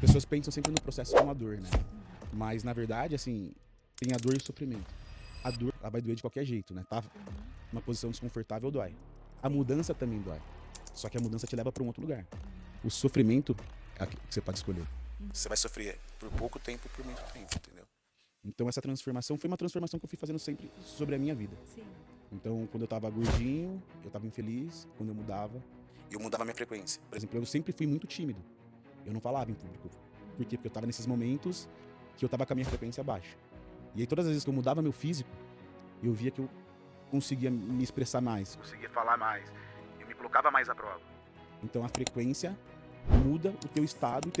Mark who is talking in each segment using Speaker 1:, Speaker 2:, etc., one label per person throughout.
Speaker 1: Pessoas pensam sempre no processo como a dor, né? Mas, na verdade, assim, tem a dor e o sofrimento. A dor, ela vai doer de qualquer jeito, né? Tá numa posição desconfortável, dói. A mudança também dói. Só que a mudança te leva para um outro lugar. O sofrimento é aquilo que você pode escolher. Você vai sofrer por pouco tempo, por muito tempo, entendeu? Então, essa transformação foi uma transformação que eu fui fazendo sempre sobre a minha vida.
Speaker 2: Sim.
Speaker 1: Então, quando eu tava gordinho, eu tava infeliz. Quando eu mudava a minha frequência. Por exemplo, eu sempre fui muito tímido. Eu não falava em público. Por quê? Porque eu tava nesses momentos que eu tava com a minha frequência baixa. E aí, todas as vezes que eu mudava meu físico, eu via que eu conseguia me expressar mais. Conseguia falar mais. Eu me colocava mais à prova. Então, a frequência muda o teu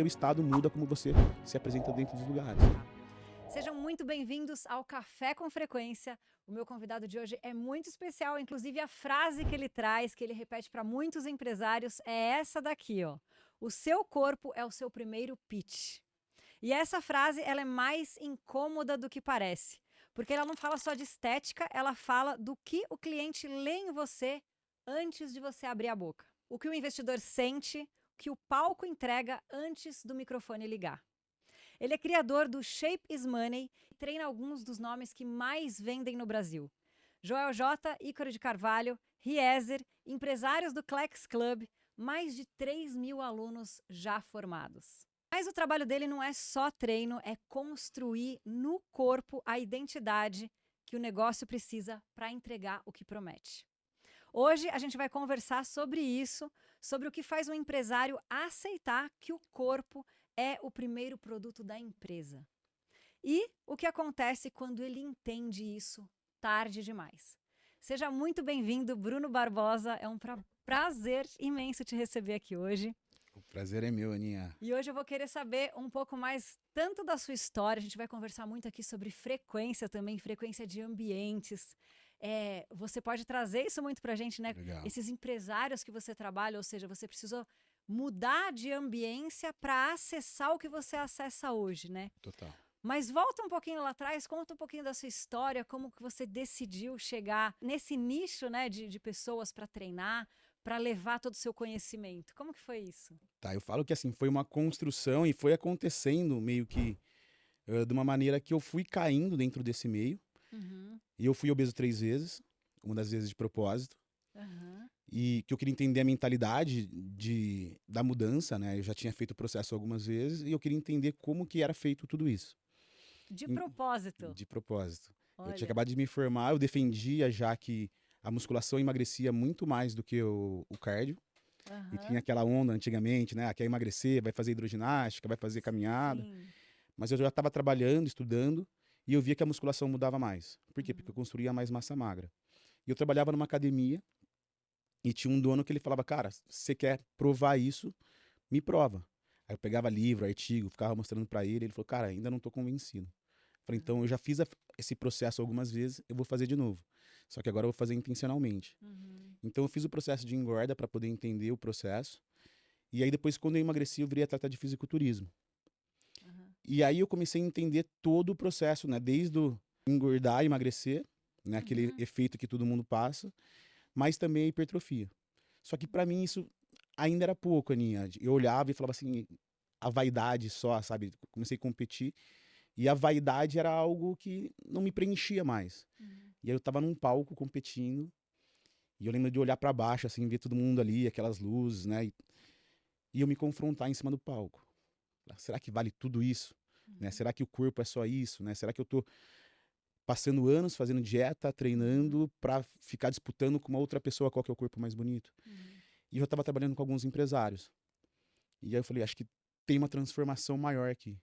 Speaker 1: estado muda como você se apresenta dentro dos lugares.
Speaker 2: Sejam muito bem-vindos ao Café com Frequência. O meu convidado de hoje é muito especial, inclusive a frase que ele traz, que ele repete para muitos empresários, é essa daqui, ó. O seu corpo é o seu primeiro pitch. E essa frase, ela é mais incômoda do que parece, porque ela não fala só de estética, ela fala do que o cliente lê em você antes de você abrir a boca. O que o investidor sente, o que o palco entrega antes do microfone ligar. Ele é criador do Shape is Money e treina alguns dos nomes que mais vendem no Brasil. Joel J, Ícaro de Carvalho, Riezer, empresários do Clex Club, mais de 3.000 alunos já formados. Mas o trabalho dele não é só treino, é construir no corpo a identidade que o negócio precisa para entregar o que promete. Hoje a gente vai conversar sobre isso, sobre o que faz um empresário aceitar que o corpo é o primeiro produto da empresa. E o que acontece quando ele entende isso tarde demais. Seja muito bem-vindo, Bruno Barbosa. É um prazer imenso te receber aqui hoje.
Speaker 1: O prazer é meu, Aninha.
Speaker 2: E hoje eu vou querer saber um pouco mais tanto da sua história. A gente vai conversar muito aqui sobre frequência também, frequência de ambientes. Você pode trazer isso muito pra gente, né?
Speaker 1: Legal.
Speaker 2: Esses empresários que você trabalha, ou seja, você precisou mudar de ambiência para acessar o que você acessa hoje, né?
Speaker 1: Total.
Speaker 2: Mas volta um pouquinho lá atrás, conta um pouquinho da sua história, como que você decidiu chegar nesse nicho, né, de pessoas para treinar, para levar todo o seu conhecimento. Como que foi isso?
Speaker 1: Tá, eu falo que assim, foi uma construção e foi acontecendo meio que de uma maneira que eu fui caindo dentro desse meio. E eu fui obeso 3 vezes, uma das vezes de propósito. E que eu queria entender a mentalidade da mudança, né? Eu já tinha feito o processo algumas vezes e eu queria entender como que era feito tudo isso.
Speaker 2: De propósito.
Speaker 1: De propósito.
Speaker 2: Olha.
Speaker 1: Eu tinha acabado de me formar, eu defendia já que a musculação emagrecia muito mais do que o cardio. E tinha aquela onda antigamente, né? Quer emagrecer, vai fazer hidroginástica, vai fazer caminhada.
Speaker 2: Sim.
Speaker 1: Mas eu já estava trabalhando, estudando, e eu via que a musculação mudava mais. Por quê? Porque eu construía mais massa magra. E eu trabalhava numa academia e tinha um dono que ele falava, cara, você quer provar isso, me prova. Aí eu pegava livro, artigo, ficava mostrando para ele, ele falou, cara, ainda não tô convencido. Eu falei, então eu já fiz esse processo algumas vezes, eu vou fazer de novo. Só que agora eu vou fazer intencionalmente. Então eu fiz o processo de engorda para poder entender o processo. E aí depois, quando eu emagreci, eu virei atleta de fisiculturismo. E aí eu comecei a entender todo o processo, né? Desde o engordar e emagrecer, né? Aquele efeito que todo mundo passa, mas também a hipertrofia. Só que para mim isso ainda era pouco, Aninha. Eu olhava e falava assim, a vaidade só, sabe? Comecei a competir e a vaidade era algo que não me preenchia mais. E aí eu tava num palco competindo e eu lembro de olhar para baixo, assim, ver todo mundo ali, aquelas luzes, né? E eu me confrontar em cima do palco. Será que vale tudo isso? Né? Será que o corpo é só isso? Né? Será que eu tô passando anos fazendo dieta, treinando para ficar disputando com uma outra pessoa qual que é o corpo mais bonito? E eu estava trabalhando com alguns empresários. E aí eu falei, acho que tem uma transformação maior aqui,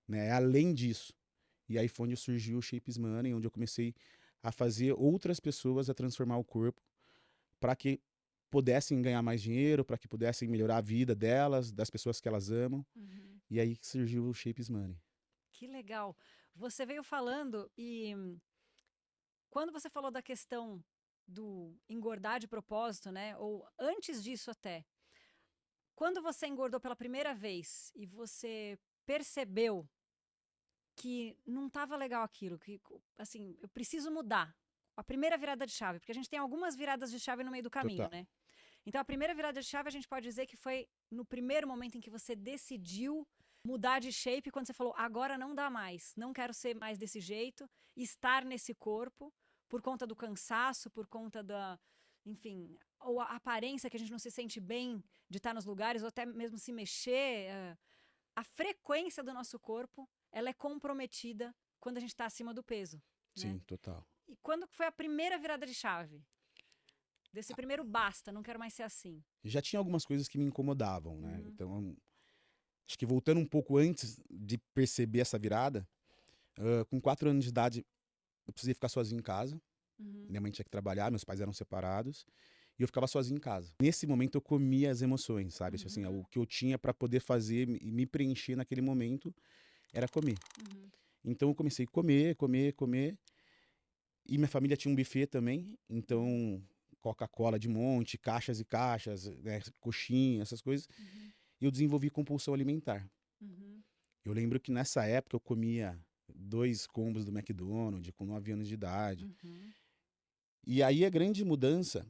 Speaker 1: né? Além disso. E aí foi onde surgiu o Shape is Money, onde eu comecei a fazer outras pessoas a transformar o corpo para que pudessem ganhar mais dinheiro, para que pudessem melhorar a vida delas, das pessoas que elas amam. E aí surgiu o Shape is Money.
Speaker 2: Que legal. Você veio falando e quando você falou da questão do engordar de propósito, né? Ou antes disso até, quando você engordou pela primeira vez e você percebeu que não estava legal aquilo, que assim, eu preciso mudar. A primeira virada de chave, porque a gente tem algumas viradas de chave no meio do caminho,
Speaker 1: Total.
Speaker 2: né? Então a primeira virada de chave a gente pode dizer que foi no primeiro momento em que você decidiu mudar de shape quando você falou, agora não dá mais, não quero ser mais desse jeito, estar nesse corpo, por conta do cansaço, por conta da, enfim, ou a aparência que a gente não se sente bem de estar nos lugares, ou até mesmo se mexer, a frequência do nosso corpo, ela é comprometida quando a gente está acima do peso, né?
Speaker 1: Sim, total.
Speaker 2: E quando foi a primeira virada de chave? Desse primeiro basta, não quero mais ser assim.
Speaker 1: Já tinha algumas coisas que me incomodavam, né?
Speaker 2: Uhum.
Speaker 1: Então, acho que voltando um pouco antes de perceber essa virada, com 4 anos de idade, eu precisei ficar sozinho em casa.
Speaker 2: Uhum.
Speaker 1: Minha mãe tinha que trabalhar, meus pais eram separados. E eu ficava sozinho em casa. Nesse momento eu comia as emoções, sabe? Tipo assim, o que eu tinha para poder fazer e me preencher naquele momento era comer.
Speaker 2: Uhum.
Speaker 1: Então eu comecei a comer, comer, comer. E minha família tinha um buffet também, então Coca-Cola de monte, caixas e caixas, né, coxinha, essas coisas.
Speaker 2: Uhum.
Speaker 1: E eu desenvolvi compulsão alimentar.
Speaker 2: Uhum.
Speaker 1: Eu lembro que nessa época eu comia 2 combos do McDonald's com 9 anos de idade.
Speaker 2: Uhum.
Speaker 1: E aí a grande mudança,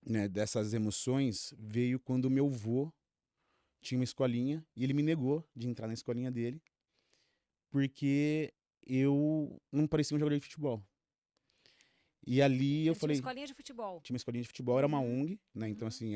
Speaker 1: né, dessas emoções veio quando meu avô tinha uma escolinha e ele me negou de entrar na escolinha dele porque eu não parecia um jogador de futebol. E ali eu
Speaker 2: Ele tinha uma
Speaker 1: falei,
Speaker 2: escolinha de futebol.
Speaker 1: tinha uma escolinha de futebol, era uma
Speaker 2: Uhum.
Speaker 1: ONG, né? Então
Speaker 2: Uhum.
Speaker 1: assim,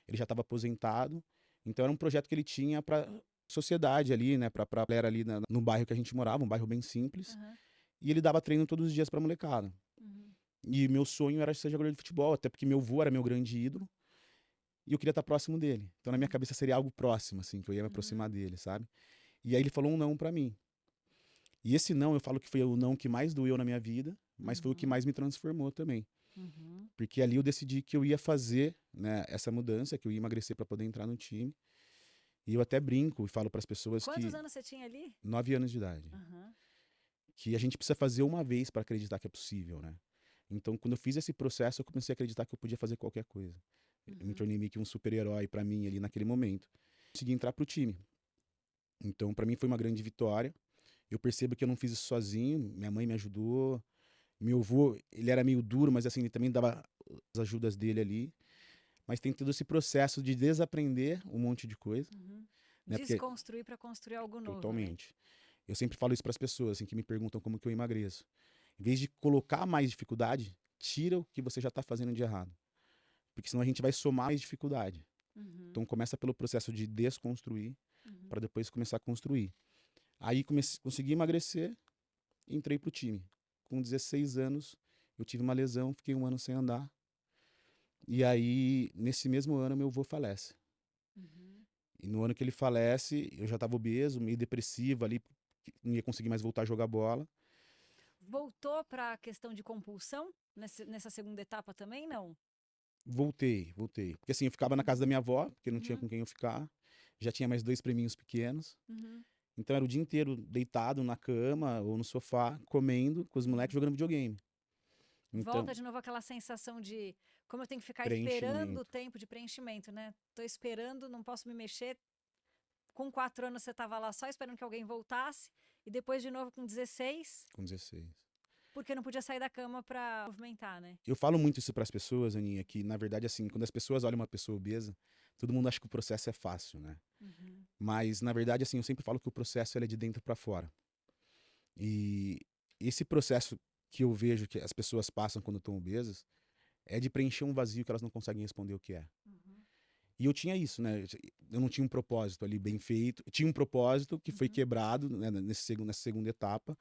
Speaker 1: ele já estava aposentado, então era um projeto que ele tinha para sociedade ali, né, para galera ali no bairro que a gente morava, um bairro bem simples.
Speaker 2: Uhum.
Speaker 1: E ele dava treino todos os dias para molecada.
Speaker 2: Uhum.
Speaker 1: E meu sonho era ser jogador de futebol, até porque meu avô era meu grande ídolo. E eu queria estar próximo dele. Então na minha cabeça seria algo próximo, assim, que eu ia me aproximar dele, sabe? E aí ele falou um não pra mim. E esse não, eu falo que foi o não que mais doeu na minha vida, mas foi o que mais me transformou também.
Speaker 2: Uhum.
Speaker 1: Porque ali eu decidi que eu ia fazer, né, essa mudança, que eu ia emagrecer para poder entrar no time. E eu até brinco e falo para as pessoas
Speaker 2: Quantos
Speaker 1: que
Speaker 2: anos você tinha ali?
Speaker 1: 9 anos de idade,
Speaker 2: Uhum.
Speaker 1: que a gente precisa fazer uma vez para acreditar que é possível, né? Então, quando eu fiz esse processo, eu comecei a acreditar que eu podia fazer qualquer coisa. Eu me tornei meio que um super-herói para mim ali naquele momento. Consegui entrar pro time. Então, para mim foi uma grande vitória. Eu percebo que eu não fiz isso sozinho, minha mãe me ajudou. Meu avô, ele era meio duro, mas assim, ele também dava as ajudas dele ali. Mas tem todo esse processo de desaprender um monte de coisa,
Speaker 2: Uhum.
Speaker 1: né? Porque
Speaker 2: Desconstruir para construir algo novo, né?
Speaker 1: totalmente. Eu sempre falo isso para as pessoas, assim, que me perguntam como que eu emagreço. Em vez de colocar mais dificuldade, tira o que você já está fazendo de errado. Porque senão a gente vai somar mais dificuldade.
Speaker 2: Uhum.
Speaker 1: Então começa pelo processo de desconstruir
Speaker 2: Uhum.
Speaker 1: para depois começar a construir. Aí consegui emagrecer e entrei pro time. Com 16 anos, eu tive uma lesão, fiquei 1 ano sem andar. E aí, nesse mesmo ano, meu avô falece.
Speaker 2: Uhum.
Speaker 1: E no ano que ele falece, eu já estava obeso, meio depressivo ali, não ia conseguir mais voltar a jogar bola.
Speaker 2: Voltou para a questão de compulsão nessa segunda etapa também, não?
Speaker 1: Voltei. Porque assim, eu ficava na casa da minha avó, porque não tinha
Speaker 2: Uhum.
Speaker 1: com quem eu ficar. Já tinha mais 2 priminhos pequenos.
Speaker 2: Uhum.
Speaker 1: Então era o dia inteiro deitado na cama ou no sofá, comendo com os moleques jogando videogame.
Speaker 2: Volta
Speaker 1: Então,
Speaker 2: de novo aquela sensação de como eu tenho que ficar esperando o
Speaker 1: preenchimento.
Speaker 2: tempo de preenchimento, né? Tô esperando, não posso me mexer. Com 4 anos você estava lá só esperando que alguém voltasse. E depois de novo com 16,
Speaker 1: Com 16.
Speaker 2: porque não podia sair da cama para movimentar, né?
Speaker 1: Eu falo muito isso para as pessoas, Aninha, que na verdade, assim, quando as pessoas olham uma pessoa obesa, todo mundo acha que o processo é fácil, né?
Speaker 2: Uhum.
Speaker 1: Mas, na verdade, assim, eu sempre falo que o processo ele é de dentro para fora. E esse processo que eu vejo que as pessoas passam quando estão obesas é de preencher um vazio que elas não conseguem responder o que é.
Speaker 2: Uhum.
Speaker 1: E eu tinha isso, né? Eu não tinha um propósito ali bem feito. Tinha um propósito que foi
Speaker 2: Uhum.
Speaker 1: quebrado, né, nessa segunda etapa.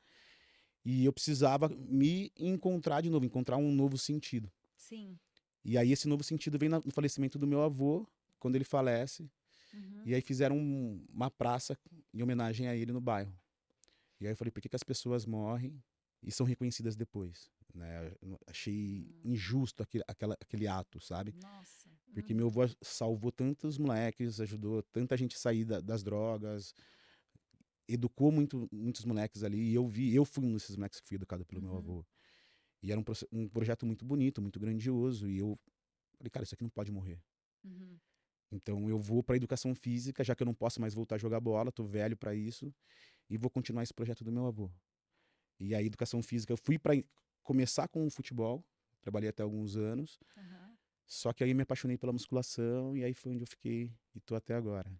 Speaker 1: E eu precisava me encontrar de novo, encontrar um novo sentido.
Speaker 2: Sim.
Speaker 1: E aí esse novo sentido vem no falecimento do meu avô, quando ele falece.
Speaker 2: Uhum.
Speaker 1: E aí fizeram uma praça em homenagem a ele no bairro. E aí eu falei, por que que as pessoas morrem e são reconhecidas depois? Né? Eu achei injusto aquele ato, sabe?
Speaker 2: Nossa.
Speaker 1: Porque meu avô salvou tantos moleques, ajudou tanta gente a sair das drogas, educou muitos moleques ali. E eu fui um desses moleques que fui educado pelo meu
Speaker 2: Uhum.
Speaker 1: avô. E era um projeto muito bonito, muito grandioso. E eu falei, cara, isso aqui não pode morrer.
Speaker 2: Uhum.
Speaker 1: Então eu vou para educação física, já que eu não posso mais voltar a jogar bola, tô velho para isso, e vou continuar esse projeto do meu avô. E a educação física, eu fui para começar com o futebol, trabalhei até alguns anos,
Speaker 2: Uhum.
Speaker 1: só que aí me apaixonei pela musculação e aí foi onde eu fiquei e tô até agora.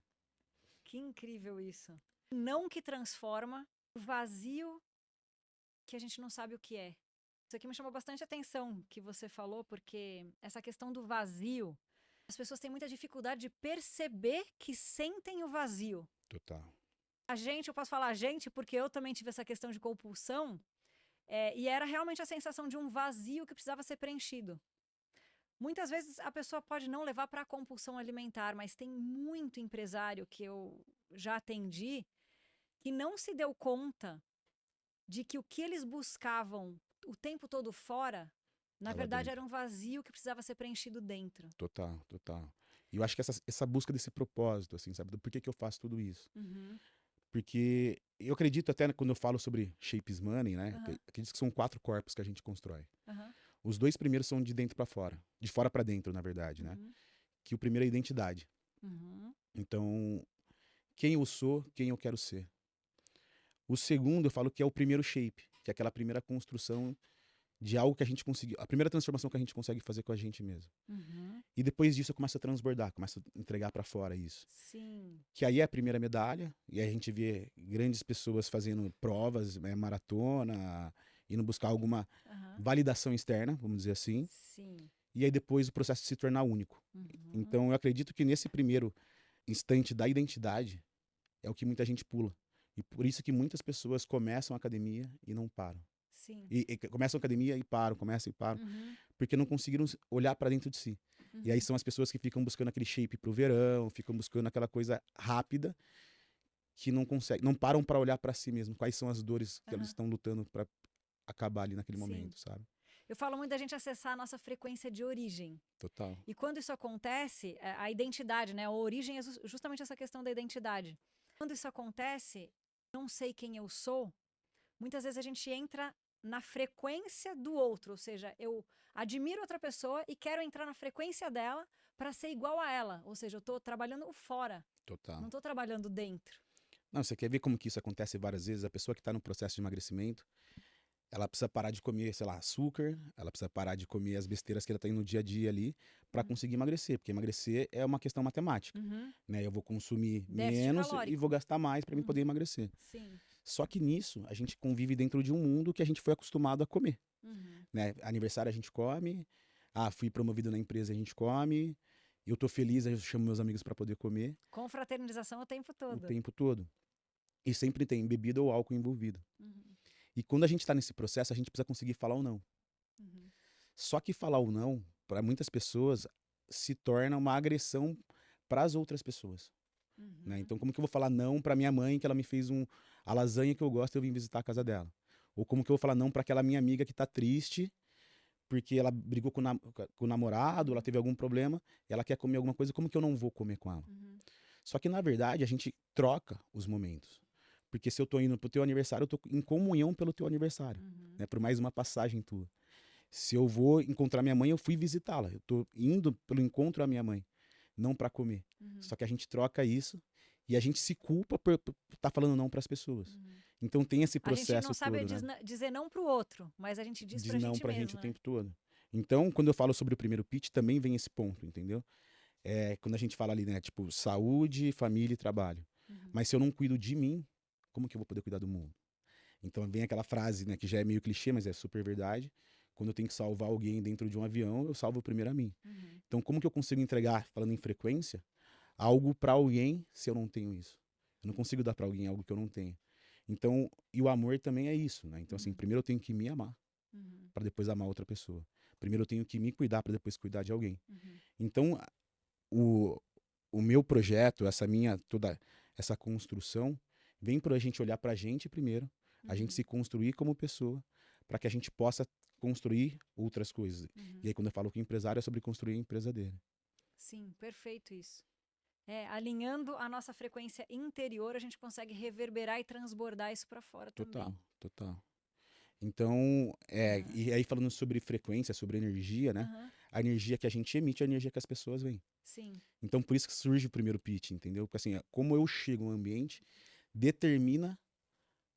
Speaker 2: Que incrível isso. Não que transforma, o vazio que a gente não sabe o que é. Isso aqui me chamou bastante atenção que você falou, porque essa questão do vazio, as pessoas têm muita dificuldade de perceber que sentem o vazio.
Speaker 1: Total.
Speaker 2: Eu posso falar a gente, porque eu também tive essa questão de compulsão, e era realmente a sensação de um vazio que precisava ser preenchido. Muitas vezes a pessoa pode não levar para a compulsão alimentar, mas tem muito empresário que eu já atendi que não se deu conta de que o que eles buscavam o tempo todo fora, na
Speaker 1: Tá lá
Speaker 2: verdade,
Speaker 1: dentro.
Speaker 2: era um vazio que precisava ser preenchido dentro.
Speaker 1: Total, total. E eu acho que essa busca desse propósito, assim, sabe? Do porquê que eu faço tudo isso.
Speaker 2: Uhum,
Speaker 1: Porque eu acredito até quando eu falo sobre Shapes Money, né?
Speaker 2: aham,
Speaker 1: Acredito que são 4 corpos que a gente constrói.
Speaker 2: aham,
Speaker 1: Os 2 primeiros são de dentro para fora. De fora para dentro, na verdade, né?
Speaker 2: uhum,
Speaker 1: Que o primeiro é a identidade.
Speaker 2: uhum,
Speaker 1: Então, quem eu sou, quem eu quero ser. O segundo, eu falo que é o primeiro shape, que é aquela primeira construção de algo que a gente conseguiu, a primeira transformação que a gente consegue fazer com a gente mesmo.
Speaker 2: uhum.
Speaker 1: E depois disso eu começo a transbordar, começo a entregar para fora isso.
Speaker 2: Sim.
Speaker 1: Que aí é a primeira medalha, e aí a gente vê grandes pessoas fazendo provas, maratona, indo buscar alguma
Speaker 2: Aham.
Speaker 1: validação externa, vamos dizer assim,
Speaker 2: Sim.
Speaker 1: e aí depois o processo se tornar único.
Speaker 2: Uhum.
Speaker 1: Então eu acredito que nesse primeiro instante da identidade é o que muita gente pula. E por isso que muitas pessoas começam a academia e não param.
Speaker 2: Sim.
Speaker 1: E começam a academia e param, começam e param,
Speaker 2: Uhum.
Speaker 1: porque não conseguiram olhar para dentro de si. E aí
Speaker 2: Uhum.
Speaker 1: são as pessoas que ficam buscando aquele shape pro verão, ficam buscando aquela coisa rápida, que não conseguem, não param para olhar para si mesmo, quais são as dores que eles
Speaker 2: Aham.
Speaker 1: estão lutando para acabar ali naquele
Speaker 2: Sim.
Speaker 1: momento, sabe?
Speaker 2: Eu falo muito da gente acessar a nossa frequência de origem.
Speaker 1: Total.
Speaker 2: E quando isso acontece, a identidade, né? A origem é justamente essa questão da identidade. Quando isso acontece, não sei quem eu sou, muitas vezes a gente entra na frequência do outro, ou seja, eu admiro outra pessoa e quero entrar na frequência dela para ser igual a ela, ou seja, eu estou trabalhando o fora,
Speaker 1: Total.
Speaker 2: não estou trabalhando dentro.
Speaker 1: Não, você quer ver como que isso acontece várias vezes? A pessoa que está no processo de emagrecimento, ela precisa parar de comer, sei lá, açúcar, ela precisa parar de comer as besteiras que ela tem no dia a dia ali para
Speaker 2: Uhum.
Speaker 1: conseguir emagrecer, porque emagrecer é uma questão matemática,
Speaker 2: Uhum.
Speaker 1: né? Eu vou consumir
Speaker 2: Déficit
Speaker 1: menos e vou
Speaker 2: calórico.
Speaker 1: gastar mais para mim poder
Speaker 2: Uhum.
Speaker 1: emagrecer.
Speaker 2: Sim.
Speaker 1: Só que nisso, a gente convive dentro de um mundo que a gente foi acostumado a comer,
Speaker 2: Uhum.
Speaker 1: né? Aniversário a gente come, fui promovido na empresa, a gente come, eu tô feliz, eu chamo meus amigos para poder comer
Speaker 2: Confraternização o tempo
Speaker 1: o
Speaker 2: todo.
Speaker 1: tempo todo. E sempre tem bebida ou álcool envolvido.
Speaker 2: Uhum.
Speaker 1: E quando a gente tá nesse processo, a gente precisa conseguir falar o não.
Speaker 2: Uhum.
Speaker 1: Só que falar o não, para muitas pessoas, se torna uma agressão para as outras pessoas, né?
Speaker 2: Uhum.
Speaker 1: Então, como que eu vou falar não para minha mãe que ela me fez a lasanha que eu gosto e eu vim visitar a casa dela? Ou como que eu vou falar não para aquela minha amiga que tá triste porque ela brigou com o namorado, ela teve algum problema, ela quer comer alguma coisa, como que eu não vou comer com ela?
Speaker 2: Uhum.
Speaker 1: Só que, na verdade, a gente troca os momentos. Porque se eu tô indo pro teu aniversário, eu tô em comunhão pelo teu aniversário,
Speaker 2: Uhum.
Speaker 1: né? Por mais uma passagem tua. Se eu vou encontrar minha mãe, eu fui visitá-la. Eu tô indo pelo encontro à minha mãe, não para comer.
Speaker 2: Uhum.
Speaker 1: Só que a gente troca isso e a gente se culpa por estar falando não para as pessoas.
Speaker 2: Uhum.
Speaker 1: Então tem esse
Speaker 2: A gente não
Speaker 1: processo
Speaker 2: sabe
Speaker 1: todo, né?
Speaker 2: dizer não pro outro, mas a gente diz
Speaker 1: Diz
Speaker 2: pra
Speaker 1: não
Speaker 2: gente
Speaker 1: pra gente o
Speaker 2: mesmo, né?
Speaker 1: tempo todo. Então, quando eu falo sobre o primeiro pitch, também vem esse ponto, entendeu? Quando a gente fala ali, né, tipo, saúde, família e trabalho.
Speaker 2: Uhum.
Speaker 1: Mas se eu não cuido de mim, como que eu vou poder cuidar do mundo? Então vem aquela frase, né, que já é meio clichê, mas é super verdade. Quando eu tenho que salvar alguém dentro de um avião, eu salvo primeiro a mim.
Speaker 2: Uhum.
Speaker 1: Então como que eu consigo entregar, falando em frequência, algo para alguém se eu não tenho isso? Eu não consigo dar para alguém algo que eu não tenho. Então, e o amor também é isso, né? Então assim,
Speaker 2: Uhum.
Speaker 1: primeiro eu tenho que me amar
Speaker 2: Uhum.
Speaker 1: para depois amar outra pessoa. Primeiro eu tenho que me cuidar para depois cuidar de alguém.
Speaker 2: Uhum.
Speaker 1: Então, o, o meu projeto, toda essa construção, vem para a gente olhar para a gente primeiro, a gente
Speaker 2: Uhum.
Speaker 1: se construir como pessoa, para que a gente possa construir outras coisas.
Speaker 2: Uhum.
Speaker 1: E aí, quando eu falo que empresário, é sobre construir a empresa dele.
Speaker 2: Sim, perfeito isso. Alinhando a nossa frequência interior, a gente consegue reverberar e transbordar isso para fora
Speaker 1: Total,
Speaker 2: também.
Speaker 1: total. Então,
Speaker 2: Aham.
Speaker 1: e aí falando sobre frequência, sobre energia, né?
Speaker 2: Aham.
Speaker 1: A energia que a gente emite é a energia que as pessoas veem.
Speaker 2: Sim.
Speaker 1: Então, por isso que surge o primeiro pitch, entendeu? Porque assim, como eu chego no ambiente, determina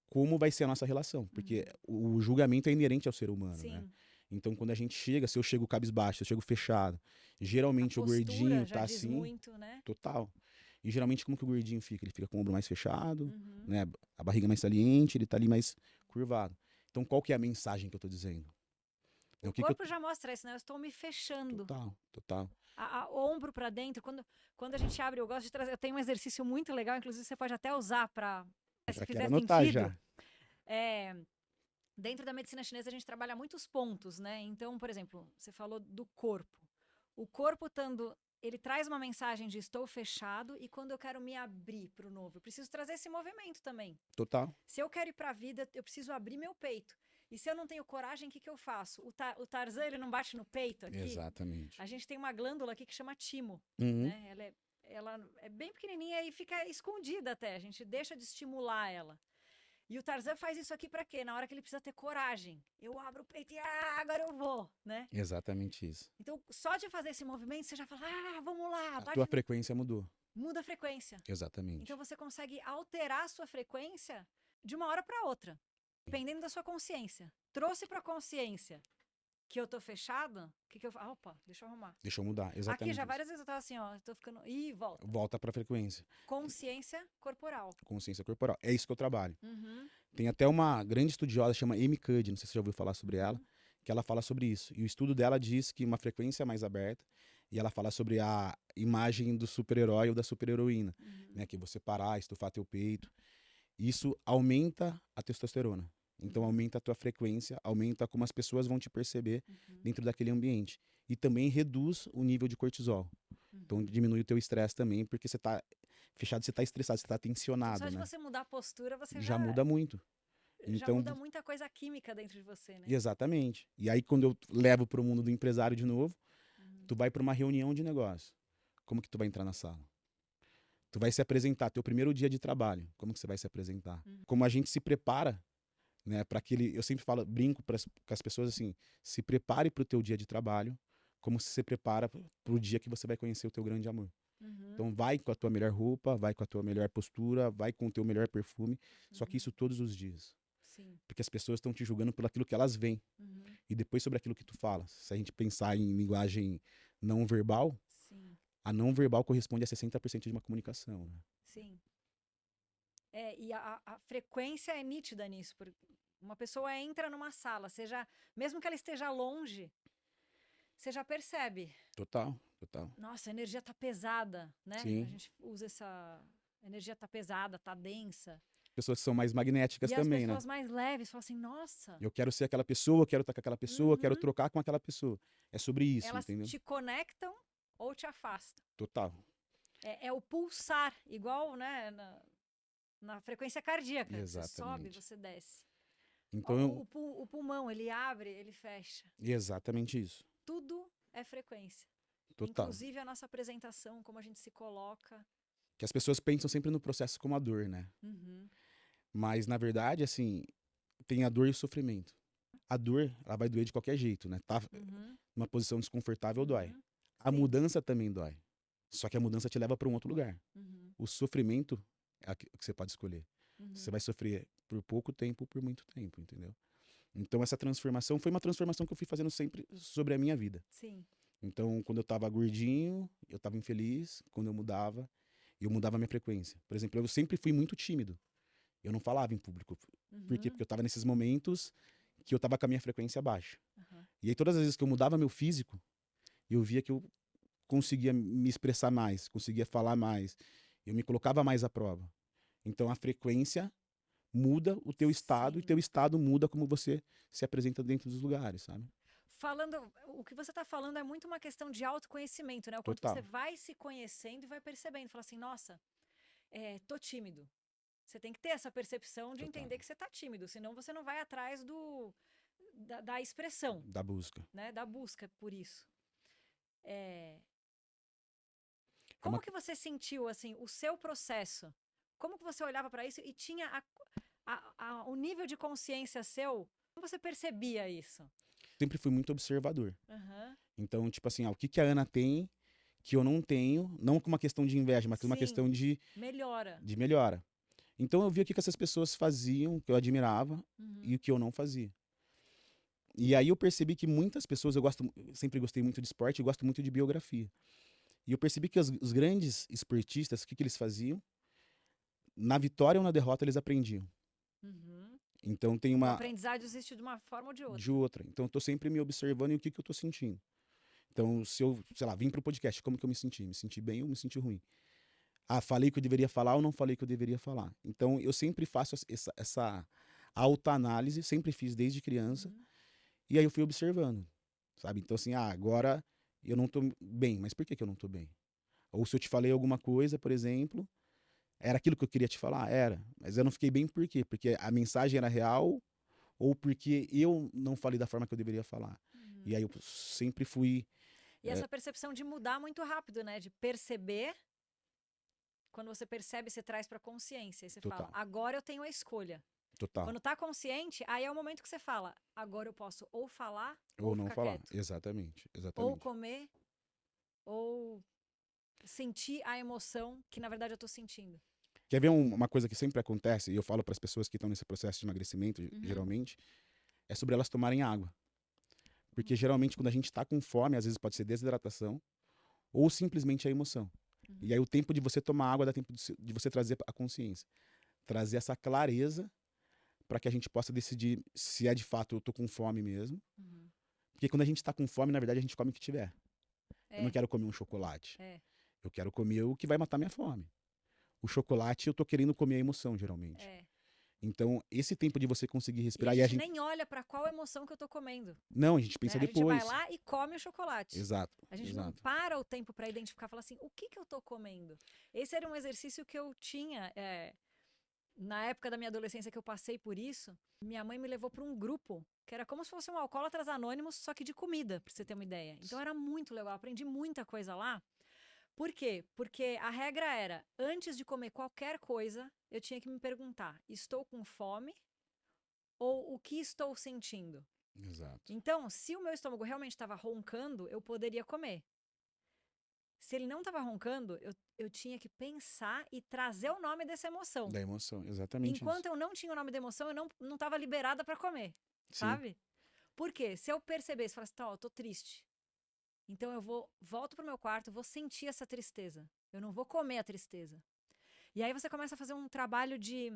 Speaker 1: como vai ser a nossa relação. Porque
Speaker 2: Uhum.
Speaker 1: o julgamento é inerente ao ser humano, né?
Speaker 2: Sim.
Speaker 1: Então, quando a gente chega, se eu chego cabisbaixo, se eu chego fechado,
Speaker 2: A
Speaker 1: geralmente o
Speaker 2: postura
Speaker 1: gordinho
Speaker 2: já
Speaker 1: tá
Speaker 2: diz
Speaker 1: assim,
Speaker 2: muito, né?
Speaker 1: total. E geralmente como que o gordinho fica? Ele fica com o ombro mais fechado,
Speaker 2: Uhum.
Speaker 1: né? A barriga mais saliente, ele tá ali mais curvado. Então qual que é a mensagem que eu tô dizendo? É
Speaker 2: O
Speaker 1: o que que eu...
Speaker 2: corpo já mostra isso, né? Eu estou me fechando.
Speaker 1: Total, total.
Speaker 2: Ombro para dentro. Quando a gente abre, eu gosto de trazer. Eu tenho um exercício muito legal, inclusive você pode até usar para, se
Speaker 1: Já quero
Speaker 2: fizer
Speaker 1: anotar
Speaker 2: sentido.
Speaker 1: já.
Speaker 2: É, dentro da medicina chinesa, a gente trabalha muitos pontos, né? Então, por exemplo, você falou do corpo. O corpo ele traz uma mensagem de estou fechado e quando eu quero me abrir para o novo, eu preciso trazer esse movimento também.
Speaker 1: Total.
Speaker 2: Se eu quero ir para a vida, eu preciso abrir meu peito. E se eu não tenho coragem, o que eu faço? O Tarzan, ele não bate no peito aqui?
Speaker 1: Exatamente.
Speaker 2: A gente tem uma glândula aqui que chama timo,
Speaker 1: Uhum.
Speaker 2: né? Ela é bem pequenininha e fica escondida até. A gente deixa de estimular ela. E o Tarzan faz isso aqui para quê? Na hora que ele precisa ter coragem. Eu abro o peito e agora eu vou, né?
Speaker 1: Exatamente isso.
Speaker 2: Então, só de fazer esse movimento, você já fala, vamos lá.
Speaker 1: A tua frequência mudou.
Speaker 2: Muda a frequência.
Speaker 1: Exatamente.
Speaker 2: Então, você consegue alterar a sua frequência de uma hora para outra, dependendo da sua consciência. Trouxe para a consciência que eu tô fechada, o que eu faço? Opa, deixa eu arrumar.
Speaker 1: Deixa eu mudar, exatamente.
Speaker 2: Aqui já
Speaker 1: isso.
Speaker 2: várias vezes eu tava assim, ó, tô ficando... Ih, volta.
Speaker 1: Volta pra frequência.
Speaker 2: Consciência corporal.
Speaker 1: Consciência corporal. É isso que eu trabalho.
Speaker 2: Uhum.
Speaker 1: Tem até uma grande estudiosa, chama Amy Cuddy, não sei se você já ouviu falar sobre ela, que ela fala sobre isso. E o estudo dela diz que uma frequência mais aberta, e ela fala sobre a imagem do super-herói ou da super-heroína, né? Que você parar, estufar teu peito. Isso aumenta a testosterona. Então aumenta a tua frequência, aumenta como as pessoas vão te perceber dentro daquele ambiente. E também reduz o nível de cortisol. Então diminui o teu estresse também, porque você tá fechado, você tá estressado, você tá tensionado,
Speaker 2: Só de
Speaker 1: né?
Speaker 2: você mudar a postura, você
Speaker 1: Já muda muito.
Speaker 2: já
Speaker 1: Então,
Speaker 2: muda muita coisa química dentro de você, né?
Speaker 1: exatamente. E aí quando eu levo pro mundo do empresário de novo, tu vai para uma reunião de negócio. Como que tu vai entrar na sala? Tu vai se apresentar, teu primeiro dia de trabalho. Como que você vai se apresentar? Como a gente se prepara, né, para aquele, eu sempre falo, brinco com as pessoas assim, se prepare para o teu dia de trabalho, como se você prepara para o dia que você vai conhecer o teu grande amor. Então vai com a tua melhor roupa, vai com a tua melhor postura, vai com o teu melhor perfume, só que isso todos os dias.
Speaker 2: Sim.
Speaker 1: Porque as pessoas estão te julgando por aquilo que elas veem. E depois sobre aquilo que tu fala. Se a gente pensar em linguagem não verbal,
Speaker 2: Sim.
Speaker 1: a não verbal corresponde a 60% de uma comunicação. Né?
Speaker 2: Sim. E a frequência é nítida nisso, porque uma pessoa entra numa sala, mesmo que ela esteja longe, você já percebe.
Speaker 1: Total, total.
Speaker 2: Nossa, a energia tá pesada, né?
Speaker 1: Sim.
Speaker 2: A gente usa a energia tá pesada, tá densa.
Speaker 1: Pessoas que são mais magnéticas
Speaker 2: E
Speaker 1: também,
Speaker 2: as
Speaker 1: né?
Speaker 2: pessoas mais leves falam assim, nossa.
Speaker 1: Eu quero ser aquela pessoa, eu quero estar com aquela pessoa, eu quero trocar com aquela pessoa. É sobre isso,
Speaker 2: Elas
Speaker 1: entendeu?
Speaker 2: te conectam ou te afastam.
Speaker 1: Total.
Speaker 2: É o pulsar, igual, né, na frequência cardíaca.
Speaker 1: Exatamente.
Speaker 2: Você sobe, você desce.
Speaker 1: Então,
Speaker 2: O pulmão, ele abre, ele fecha.
Speaker 1: exatamente isso.
Speaker 2: Tudo é frequência.
Speaker 1: Total.
Speaker 2: Inclusive a nossa apresentação, como a gente se coloca.
Speaker 1: Que as pessoas pensam sempre no processo como a dor, né? Mas, na verdade, assim, tem a dor e o sofrimento. A dor, ela vai doer de qualquer jeito, né? Tá numa posição desconfortável, dói. A
Speaker 2: Sim.
Speaker 1: mudança também dói. Só que a mudança te leva para um outro lugar. O sofrimento é o que você pode escolher. Você vai sofrer por pouco tempo ou por muito tempo, entendeu? Então, essa transformação foi uma transformação que eu fui fazendo sempre sobre a minha vida.
Speaker 2: Sim.
Speaker 1: Então, quando eu tava gordinho, eu tava infeliz. Quando eu mudava a minha frequência. Por exemplo, eu sempre fui muito tímido. Eu não falava em público. Por quê? Porque eu tava nesses momentos que eu tava com a minha frequência baixa. E aí, todas as vezes que eu mudava meu físico, eu via que eu conseguia me expressar mais, conseguia falar mais. Eu me colocava mais à prova. Então, a frequência muda o teu estado, e teu estado muda como você se apresenta dentro dos lugares, sabe?
Speaker 2: O que você está falando é muito uma questão de autoconhecimento, né? O quanto
Speaker 1: Total.
Speaker 2: você vai se conhecendo e vai percebendo. Fala assim, nossa, tô tímido. Você tem que ter essa percepção de entender que você está tímido, senão você não vai atrás da expressão.
Speaker 1: Da busca.
Speaker 2: Né? Da busca por isso. Como que você sentiu, assim, o seu processo? Como que você olhava para isso e tinha o nível de consciência seu? Como você percebia isso?
Speaker 1: Sempre fui muito observador. Então, tipo assim, o que a Ana tem que eu não tenho, não com uma questão de inveja, mas com uma questão de melhora. Então eu via o que essas pessoas faziam, que eu admirava, e o que eu não fazia. E aí eu percebi que muitas pessoas, sempre gostei muito de esporte e gosto muito de biografia. E eu percebi que os grandes esportistas, o que eles faziam? Na vitória ou na derrota, eles aprendiam.
Speaker 2: Uhum.
Speaker 1: Então tem
Speaker 2: O
Speaker 1: uma
Speaker 2: aprendizado existe de uma forma ou de outra.
Speaker 1: de outra. Então eu tô sempre me observando e o que eu tô sentindo. Então, se eu, sei lá, vim pro podcast, como que eu me senti? Me senti bem ou me senti ruim? Ah, falei o que eu deveria falar ou não falei o que eu deveria falar? Então, eu sempre faço essa autoanálise, sempre fiz desde criança,
Speaker 2: Uhum.
Speaker 1: e aí eu fui observando, sabe? Então, assim, agora eu não tô bem, mas por que que eu não tô bem? Ou se eu te falei alguma coisa, por exemplo, era aquilo que eu queria te falar? Era, mas eu não fiquei bem por quê? Porque a mensagem era real ou porque eu não falei da forma que eu deveria falar? E
Speaker 2: Uhum.
Speaker 1: aí eu sempre fui.
Speaker 2: E essa percepção de mudar muito rápido, né? De perceber. Quando você percebe, você traz para consciência. E você fala,
Speaker 1: Total,
Speaker 2: agora eu tenho a escolha.
Speaker 1: total.
Speaker 2: Quando tá consciente, aí é o momento que você fala, agora eu posso ou falar ou
Speaker 1: Ou não
Speaker 2: ficar
Speaker 1: falar.
Speaker 2: quieto.
Speaker 1: Exatamente,
Speaker 2: Ou
Speaker 1: exatamente.
Speaker 2: comer, ou sentir a emoção que na verdade eu tô sentindo.
Speaker 1: Quer ver uma coisa que sempre acontece, e eu falo para as pessoas que estão nesse processo de emagrecimento,
Speaker 2: Uhum.
Speaker 1: geralmente, é sobre elas tomarem água. Porque geralmente quando a gente está com fome, às vezes pode ser desidratação ou simplesmente a emoção.
Speaker 2: Uhum.
Speaker 1: E aí o tempo de você tomar água dá tempo de você trazer a consciência. Trazer essa clareza para que a gente possa decidir se é de fato eu tô com fome mesmo.
Speaker 2: Uhum.
Speaker 1: Porque quando a gente está com fome, na verdade a gente come o que tiver. Eu não
Speaker 2: É,
Speaker 1: quero comer um chocolate.
Speaker 2: é.
Speaker 1: Eu quero comer o que vai matar minha fome. O chocolate eu tô querendo comer a emoção, geralmente.
Speaker 2: É.
Speaker 1: Então, esse tempo de você conseguir
Speaker 2: E a
Speaker 1: respirar, e a
Speaker 2: gente
Speaker 1: gente.
Speaker 2: nem olha para qual emoção que eu tô comendo,
Speaker 1: Não, a gente
Speaker 2: né?
Speaker 1: pensa
Speaker 2: A gente vai
Speaker 1: depois.
Speaker 2: lá e come o chocolate.
Speaker 1: Exato,
Speaker 2: A gente não
Speaker 1: exato.
Speaker 2: para o tempo para identificar, falar assim, o que eu tô comendo? Esse era um exercício que eu tinha na época da minha adolescência que eu passei por isso. Minha mãe me levou para um grupo que era como se fosse um Alcoólatras Anônimos, só que de comida, para você ter uma ideia. Então era muito legal, aprendi muita coisa lá. Por quê? Porque a regra era, antes de comer qualquer coisa, eu tinha que me perguntar, estou com fome ou o que estou sentindo?
Speaker 1: Exato.
Speaker 2: Então, se o meu estômago realmente estava roncando, eu poderia comer. Se ele não estava roncando, eu tinha que pensar e trazer o nome dessa emoção.
Speaker 1: Da emoção, exatamente isso.
Speaker 2: Enquanto eu não tinha o nome da emoção, eu não estava liberada para comer,
Speaker 1: Sim,
Speaker 2: sabe? Por quê? Se eu percebesse, falasse, tá, eu tô triste. Então eu volto pro meu quarto, vou sentir essa tristeza. Eu não vou comer a tristeza. E aí você começa a fazer um trabalho de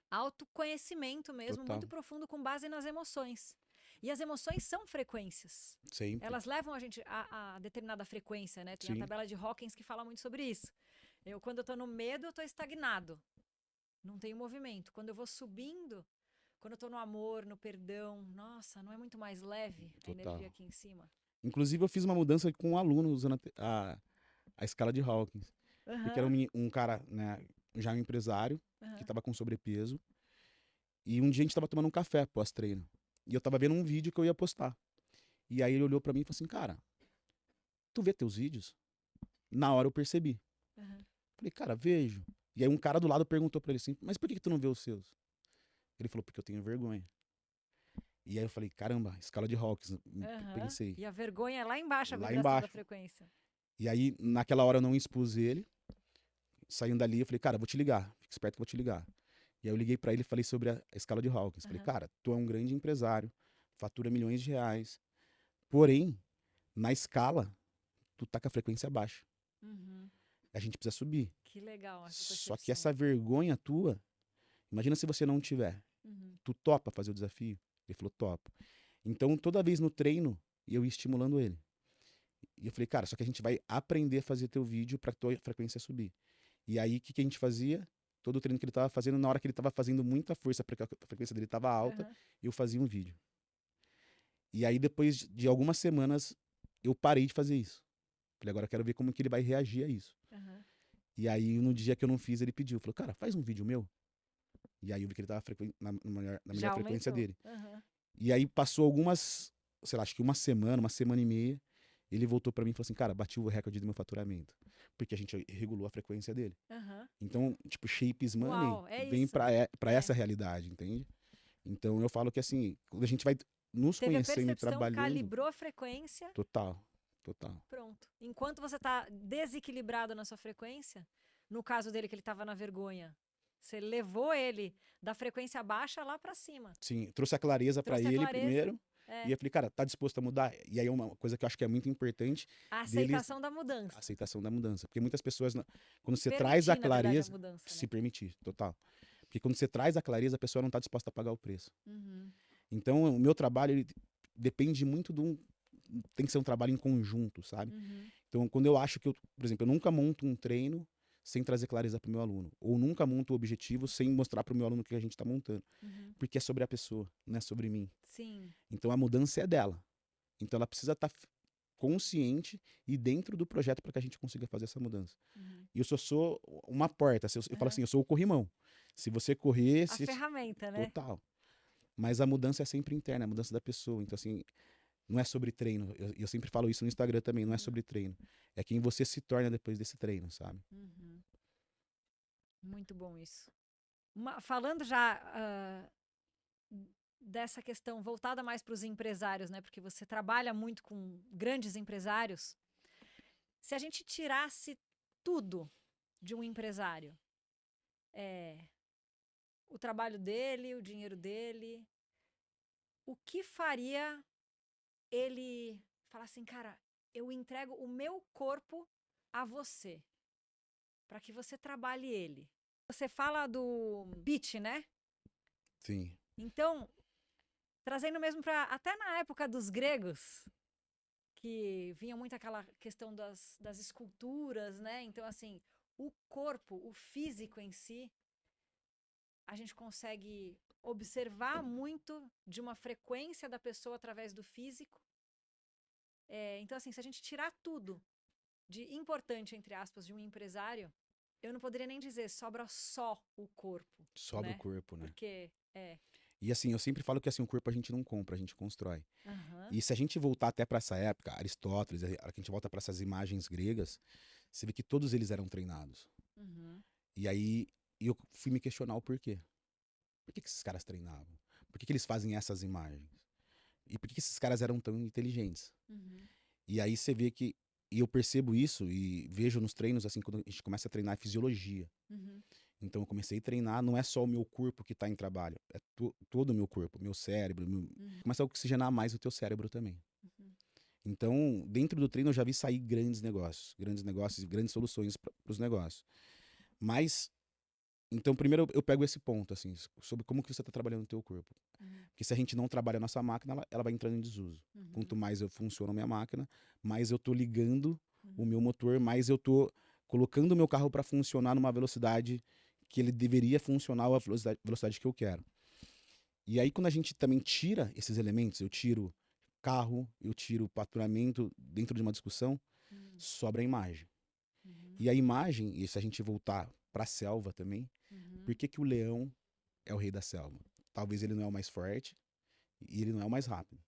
Speaker 2: autoconhecimento mesmo,
Speaker 1: total.
Speaker 2: muito profundo, com base nas emoções. E as emoções são frequências.
Speaker 1: Sempre.
Speaker 2: Elas levam a gente a determinada frequência, né? Tem a
Speaker 1: Sim.
Speaker 2: tabela de Hawkins que fala muito sobre isso. Quando eu tô no medo, eu tô estagnado. Não tenho movimento. Quando eu vou subindo, quando eu tô no amor, no perdão, nossa, não é muito mais leve a
Speaker 1: Total.
Speaker 2: energia aqui em cima?
Speaker 1: Inclusive, eu fiz uma mudança com um aluno usando a escala de Hawkins. Porque era
Speaker 2: Aham,
Speaker 1: um cara, né, já um empresário, que
Speaker 2: aham,
Speaker 1: tava com sobrepeso. E um dia a gente tava tomando um café pós-treino. E eu tava vendo um vídeo que eu ia postar. E aí ele olhou pra mim e falou assim, cara, tu vê teus vídeos? Na hora eu percebi.
Speaker 2: aham.
Speaker 1: Falei, cara, vejo. E aí um cara do lado perguntou pra ele assim, mas por que tu não vê os seus? Ele falou, porque eu tenho vergonha. E aí eu falei, caramba, escala de Hawkins.
Speaker 2: Aham.
Speaker 1: Pensei,
Speaker 2: E a vergonha é lá embaixo, a
Speaker 1: lá
Speaker 2: vibração da
Speaker 1: embaixo.
Speaker 2: frequência.
Speaker 1: E aí, naquela hora eu não expus ele. Saindo dali, eu falei, cara, eu vou te ligar. Fica esperto que eu vou te ligar. E aí eu liguei pra ele e falei sobre a escala de Hawkins. Falei,
Speaker 2: Aham.
Speaker 1: cara, tu é um grande empresário, fatura milhões de reais. Porém, na escala, tu tá com a frequência baixa.
Speaker 2: Uhum.
Speaker 1: A gente precisa subir.
Speaker 2: Que legal essa
Speaker 1: Só que
Speaker 2: percepção.
Speaker 1: essa vergonha tua, imagina se você não tiver.
Speaker 2: Uhum.
Speaker 1: Tu topa fazer o desafio? Ele falou, topo. Então, toda vez no treino, eu ia estimulando ele. E eu falei, cara, só que a gente vai aprender a fazer teu vídeo pra tua frequência subir. E aí, o que, que a gente fazia? Todo o treino que ele tava fazendo, na hora que ele tava fazendo muita força, porque a frequência dele tava alta,
Speaker 2: Aham.
Speaker 1: eu fazia um vídeo. E aí, depois de algumas semanas, eu parei de fazer isso. Falei, agora eu quero ver como que ele vai reagir a isso.
Speaker 2: Aham.
Speaker 1: E aí, no dia que eu não fiz, ele pediu. Falou, cara, faz um vídeo meu. E aí eu vi que ele tava na
Speaker 2: Já
Speaker 1: melhor frequência
Speaker 2: aumentou.
Speaker 1: dele.
Speaker 2: Aham.
Speaker 1: E aí passou algumas, sei lá, acho que uma semana e meia. Ele voltou pra mim e falou assim, cara, bati o recorde do meu faturamento. Porque a gente regulou a frequência dele.
Speaker 2: Aham.
Speaker 1: Então, tipo, Shape is Money
Speaker 2: Uau, é
Speaker 1: vem
Speaker 2: isso.
Speaker 1: pra
Speaker 2: É.
Speaker 1: essa realidade, entende? Então eu falo que assim, quando a gente vai nos
Speaker 2: Teve a
Speaker 1: conhecendo e
Speaker 2: percepção,
Speaker 1: trabalhando,
Speaker 2: calibrou a frequência,
Speaker 1: total, total.
Speaker 2: pronto. Enquanto você tá desequilibrado na sua frequência, no caso dele que ele tava na vergonha, você levou ele da frequência baixa lá pra cima.
Speaker 1: Sim, trouxe a clareza pra
Speaker 2: Trouxe a
Speaker 1: ele
Speaker 2: clareza.
Speaker 1: primeiro, E eu falei, cara, tá disposto a mudar? E aí uma coisa que eu acho que é muito importante,
Speaker 2: A
Speaker 1: deles,
Speaker 2: aceitação da mudança.
Speaker 1: a aceitação da mudança. Porque muitas pessoas, quando você traz
Speaker 2: Permitir,
Speaker 1: a
Speaker 2: na verdade, a
Speaker 1: clareza,
Speaker 2: mudança,
Speaker 1: se
Speaker 2: né?
Speaker 1: permitir, total. Porque quando você traz a clareza, a pessoa não tá disposta a pagar o preço.
Speaker 2: Uhum.
Speaker 1: Então, o meu trabalho, ele depende muito tem que ser um trabalho em conjunto, sabe?
Speaker 2: Uhum.
Speaker 1: Então, quando eu acho que por exemplo, eu nunca monto um treino sem trazer clareza para o meu aluno. Ou nunca monto o objetivo sem mostrar para o meu aluno o que a gente está montando.
Speaker 2: Uhum.
Speaker 1: Porque é sobre a pessoa, não é sobre mim.
Speaker 2: Sim.
Speaker 1: Então, a mudança é dela. Então, ela precisa estar consciente e dentro do projeto para que a gente consiga fazer essa mudança.
Speaker 2: Uhum.
Speaker 1: E eu só sou uma porta. Eu falo assim, eu sou o corrimão. Se você correr...
Speaker 2: A ferramenta, né?
Speaker 1: Total. Mas a mudança é sempre interna, a mudança da pessoa. Então, assim, não é sobre treino. Eu sempre falo isso no Instagram também, não é sobre treino. É quem você se torna depois desse treino, sabe?
Speaker 2: Uhum. Muito bom isso. Falando já dessa questão voltada mais para os empresários, né? Porque você trabalha muito com grandes empresários. Se a gente tirasse tudo de um empresário, o trabalho dele, o dinheiro dele, o que faria ele falar assim, cara, eu entrego o meu corpo a você, para que você trabalhe ele. Você fala do beat, né?
Speaker 1: Sim.
Speaker 2: Então, trazendo mesmo para até na época dos gregos, que vinha muito aquela questão das esculturas, né? Então, assim, o corpo, o físico em si, a gente consegue observar muito de uma frequência da pessoa através do físico. Então, assim, se a gente tirar tudo de importante, entre aspas, de um empresário, eu não poderia nem dizer, sobra só o corpo.
Speaker 1: Sobra
Speaker 2: né?
Speaker 1: o corpo, né?
Speaker 2: Porque,
Speaker 1: E assim, eu sempre falo que assim, o corpo a gente não compra, a gente constrói.
Speaker 2: Aham.
Speaker 1: E se a gente voltar até para essa época, Aristóteles, a hora que a gente volta para essas imagens gregas, você vê que todos eles eram treinados.
Speaker 2: Uhum.
Speaker 1: E aí eu fui me questionar o porquê. Por que esses caras treinavam? Por que eles fazem essas imagens? E por que esses caras eram tão inteligentes?
Speaker 2: Uhum.
Speaker 1: E aí você vê que. E eu percebo isso e vejo nos treinos, assim, quando a gente começa a treinar fisiologia.
Speaker 2: Uhum.
Speaker 1: Então eu comecei a treinar, não é só o meu corpo que está em trabalho, é todo o meu corpo, meu cérebro. Começa a oxigenar mais o teu cérebro também.
Speaker 2: Uhum.
Speaker 1: Então, dentro do treino eu já vi sair grandes negócios e grandes soluções para os negócios. Mas, então primeiro eu pego esse ponto, assim, sobre como que você está trabalhando o teu corpo.
Speaker 2: Uhum.
Speaker 1: Porque se a gente não trabalha a nossa máquina, ela vai entrando em desuso.
Speaker 2: Uhum.
Speaker 1: Quanto mais eu funciono a minha máquina, mais eu tô ligando o
Speaker 2: Uhum.
Speaker 1: meu motor, mais eu tô colocando o meu carro para funcionar numa velocidade que ele deveria funcionar a velocidade que eu quero. E aí quando a gente também tira esses elementos, eu tiro carro, eu tiro faturamento dentro de uma discussão,
Speaker 2: Uhum.
Speaker 1: sobra a imagem.
Speaker 2: Uhum.
Speaker 1: E a imagem, e se a gente voltar para a selva também,
Speaker 2: Uhum.
Speaker 1: por que que o leão é o rei da selva? Talvez ele não é o mais forte e ele não é o mais rápido,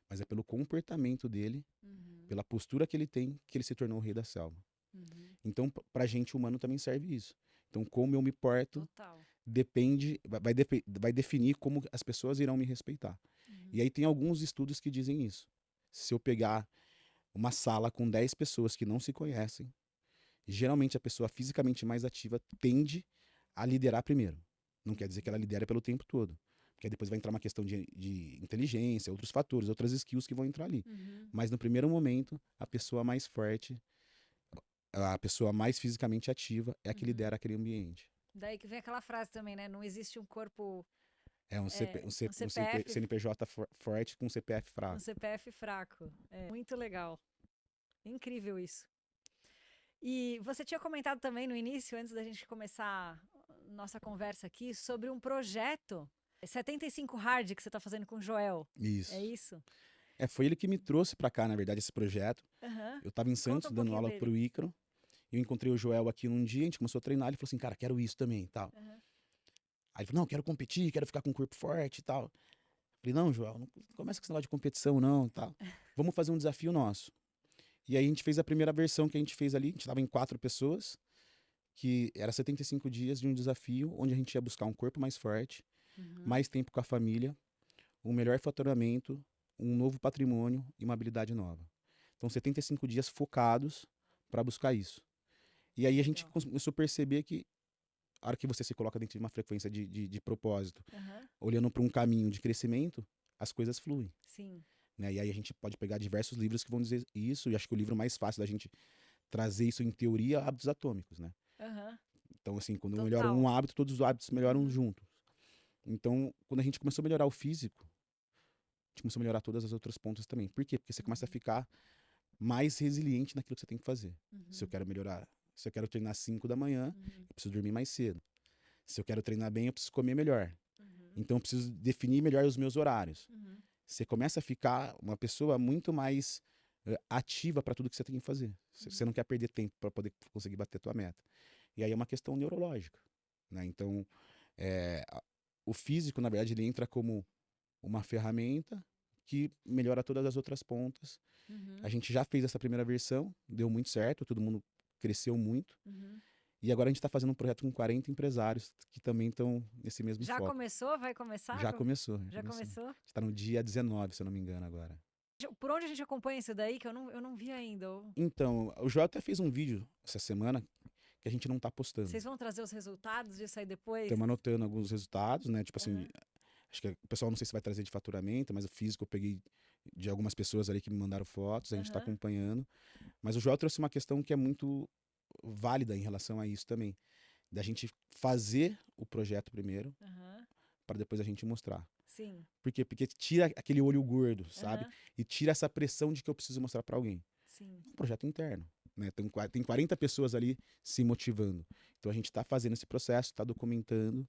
Speaker 1: mas é pelo comportamento dele,
Speaker 2: Uhum.
Speaker 1: pela postura que ele tem, que ele se tornou o rei da selva.
Speaker 2: Uhum.
Speaker 1: Então, pra gente humano também serve isso. Então, como eu me porto
Speaker 2: Total.
Speaker 1: depende, vai definir como as pessoas irão me respeitar.
Speaker 2: Uhum.
Speaker 1: E aí tem alguns estudos que dizem isso. Se eu pegar uma sala com 10 pessoas que não se conhecem, geralmente a pessoa fisicamente mais ativa tende a liderar primeiro. Não quer dizer que ela lidera pelo tempo todo. Porque aí depois vai entrar uma questão de inteligência, outros fatores, outras skills que vão entrar ali.
Speaker 2: Uhum.
Speaker 1: Mas no primeiro momento, a pessoa mais forte, a pessoa mais fisicamente ativa é a que
Speaker 2: Uhum.
Speaker 1: lidera aquele ambiente.
Speaker 2: Daí que vem aquela frase também, né? Não existe um corpo,
Speaker 1: É um
Speaker 2: CPF
Speaker 1: CNPJ forte com um CPF
Speaker 2: um
Speaker 1: fraco.
Speaker 2: CPF fraco. Muito legal. Incrível isso. E você tinha comentado também no início, antes da gente começar nossa conversa aqui, sobre um projeto 75 Hard que você está fazendo com o Joel.
Speaker 1: Isso.
Speaker 2: É isso?
Speaker 1: Foi ele que me trouxe pra cá, na verdade, esse projeto.
Speaker 2: Uhum.
Speaker 1: Eu tava em Santos
Speaker 2: um
Speaker 1: dando
Speaker 2: pouquinho
Speaker 1: aula
Speaker 2: dele.
Speaker 1: pro Ícaro. Eu encontrei o Joel aqui num dia, a gente começou a treinar, ele falou assim, cara, quero isso também e tal.
Speaker 2: Uhum.
Speaker 1: Aí ele falou, não, quero competir, quero ficar com um corpo forte e tal. Falei, não, Joel, não começa com esse negócio de competição não, tal. Vamos fazer um desafio nosso. E aí a gente fez a primeira versão que a gente fez ali, a gente tava em 4 pessoas, que era 75 dias de um desafio, onde a gente ia buscar um corpo mais forte,
Speaker 2: Uhum.
Speaker 1: mais tempo com a família, um melhor faturamento, um novo patrimônio e uma habilidade nova. Então 75 dias focados para buscar isso. E aí a gente
Speaker 2: Legal.
Speaker 1: começou a perceber que a hora que você se coloca dentro de uma frequência de propósito,
Speaker 2: Uhum.
Speaker 1: olhando para um caminho de crescimento, as coisas fluem.
Speaker 2: Sim.
Speaker 1: né? E aí a gente pode pegar diversos livros que vão dizer isso, e acho que o livro mais fácil da gente trazer isso em teoria é Hábitos Atômicos, né?
Speaker 2: Aham.
Speaker 1: Então, assim, quando eu melhoro
Speaker 2: Total.
Speaker 1: um hábito, todos os hábitos melhoram
Speaker 2: Uhum.
Speaker 1: juntos. Então, quando a gente começou a melhorar o físico, a gente começou a melhorar todas as outras pontas também. Por quê? Porque você começa a
Speaker 2: Uhum.
Speaker 1: ficar mais resiliente naquilo que você tem que fazer. Se eu
Speaker 2: Uhum.
Speaker 1: quero melhorar, se eu quero treinar às 5 da manhã,
Speaker 2: Uhum.
Speaker 1: eu preciso dormir mais cedo. Se eu quero treinar bem, eu preciso comer melhor.
Speaker 2: Uhum.
Speaker 1: Então, eu preciso definir melhor os meus horários.
Speaker 2: Uhum.
Speaker 1: Você começa a ficar uma pessoa muito mais ativa para tudo que você tem que fazer. Você não
Speaker 2: Uhum.
Speaker 1: quer perder tempo para poder conseguir bater a tua meta. E aí é uma questão neurológica, né? Então, o físico, na verdade, ele entra como uma ferramenta que melhora todas as outras pontas. A
Speaker 2: Uhum.
Speaker 1: gente já fez essa primeira versão, deu muito certo, todo mundo cresceu muito.
Speaker 2: Uhum.
Speaker 1: E agora a gente está fazendo um projeto com 40 empresários que também estão nesse mesmo
Speaker 2: Já
Speaker 1: foco.
Speaker 2: começou? Vai começar?
Speaker 1: Já começou, já
Speaker 2: Já
Speaker 1: começou. A
Speaker 2: começou?
Speaker 1: gente está no dia 19, se eu não me engano, agora.
Speaker 2: Por onde a gente acompanha isso daí que eu não vi ainda?
Speaker 1: Então, o Joel até fez um vídeo essa semana que a gente não está postando.
Speaker 2: Vocês vão trazer os resultados disso aí depois?
Speaker 1: Estamos anotando alguns resultados, né? Tipo assim,
Speaker 2: Aham.
Speaker 1: acho que o pessoal não sei se vai trazer de faturamento, mas o físico eu peguei de algumas pessoas ali que me mandaram fotos, a gente está
Speaker 2: Aham.
Speaker 1: acompanhando. Mas o Joel trouxe uma questão que é muito válida em relação a isso também. Da gente fazer o projeto primeiro,
Speaker 2: Aham.
Speaker 1: para depois a gente mostrar.
Speaker 2: Sim.
Speaker 1: Por quê? Porque tira aquele olho gordo, sabe?
Speaker 2: Aham.
Speaker 1: E tira essa pressão de que eu preciso mostrar para alguém.
Speaker 2: Sim.
Speaker 1: É um projeto interno, né? Tem 40 pessoas ali se motivando. Então a gente está fazendo esse processo, está documentando,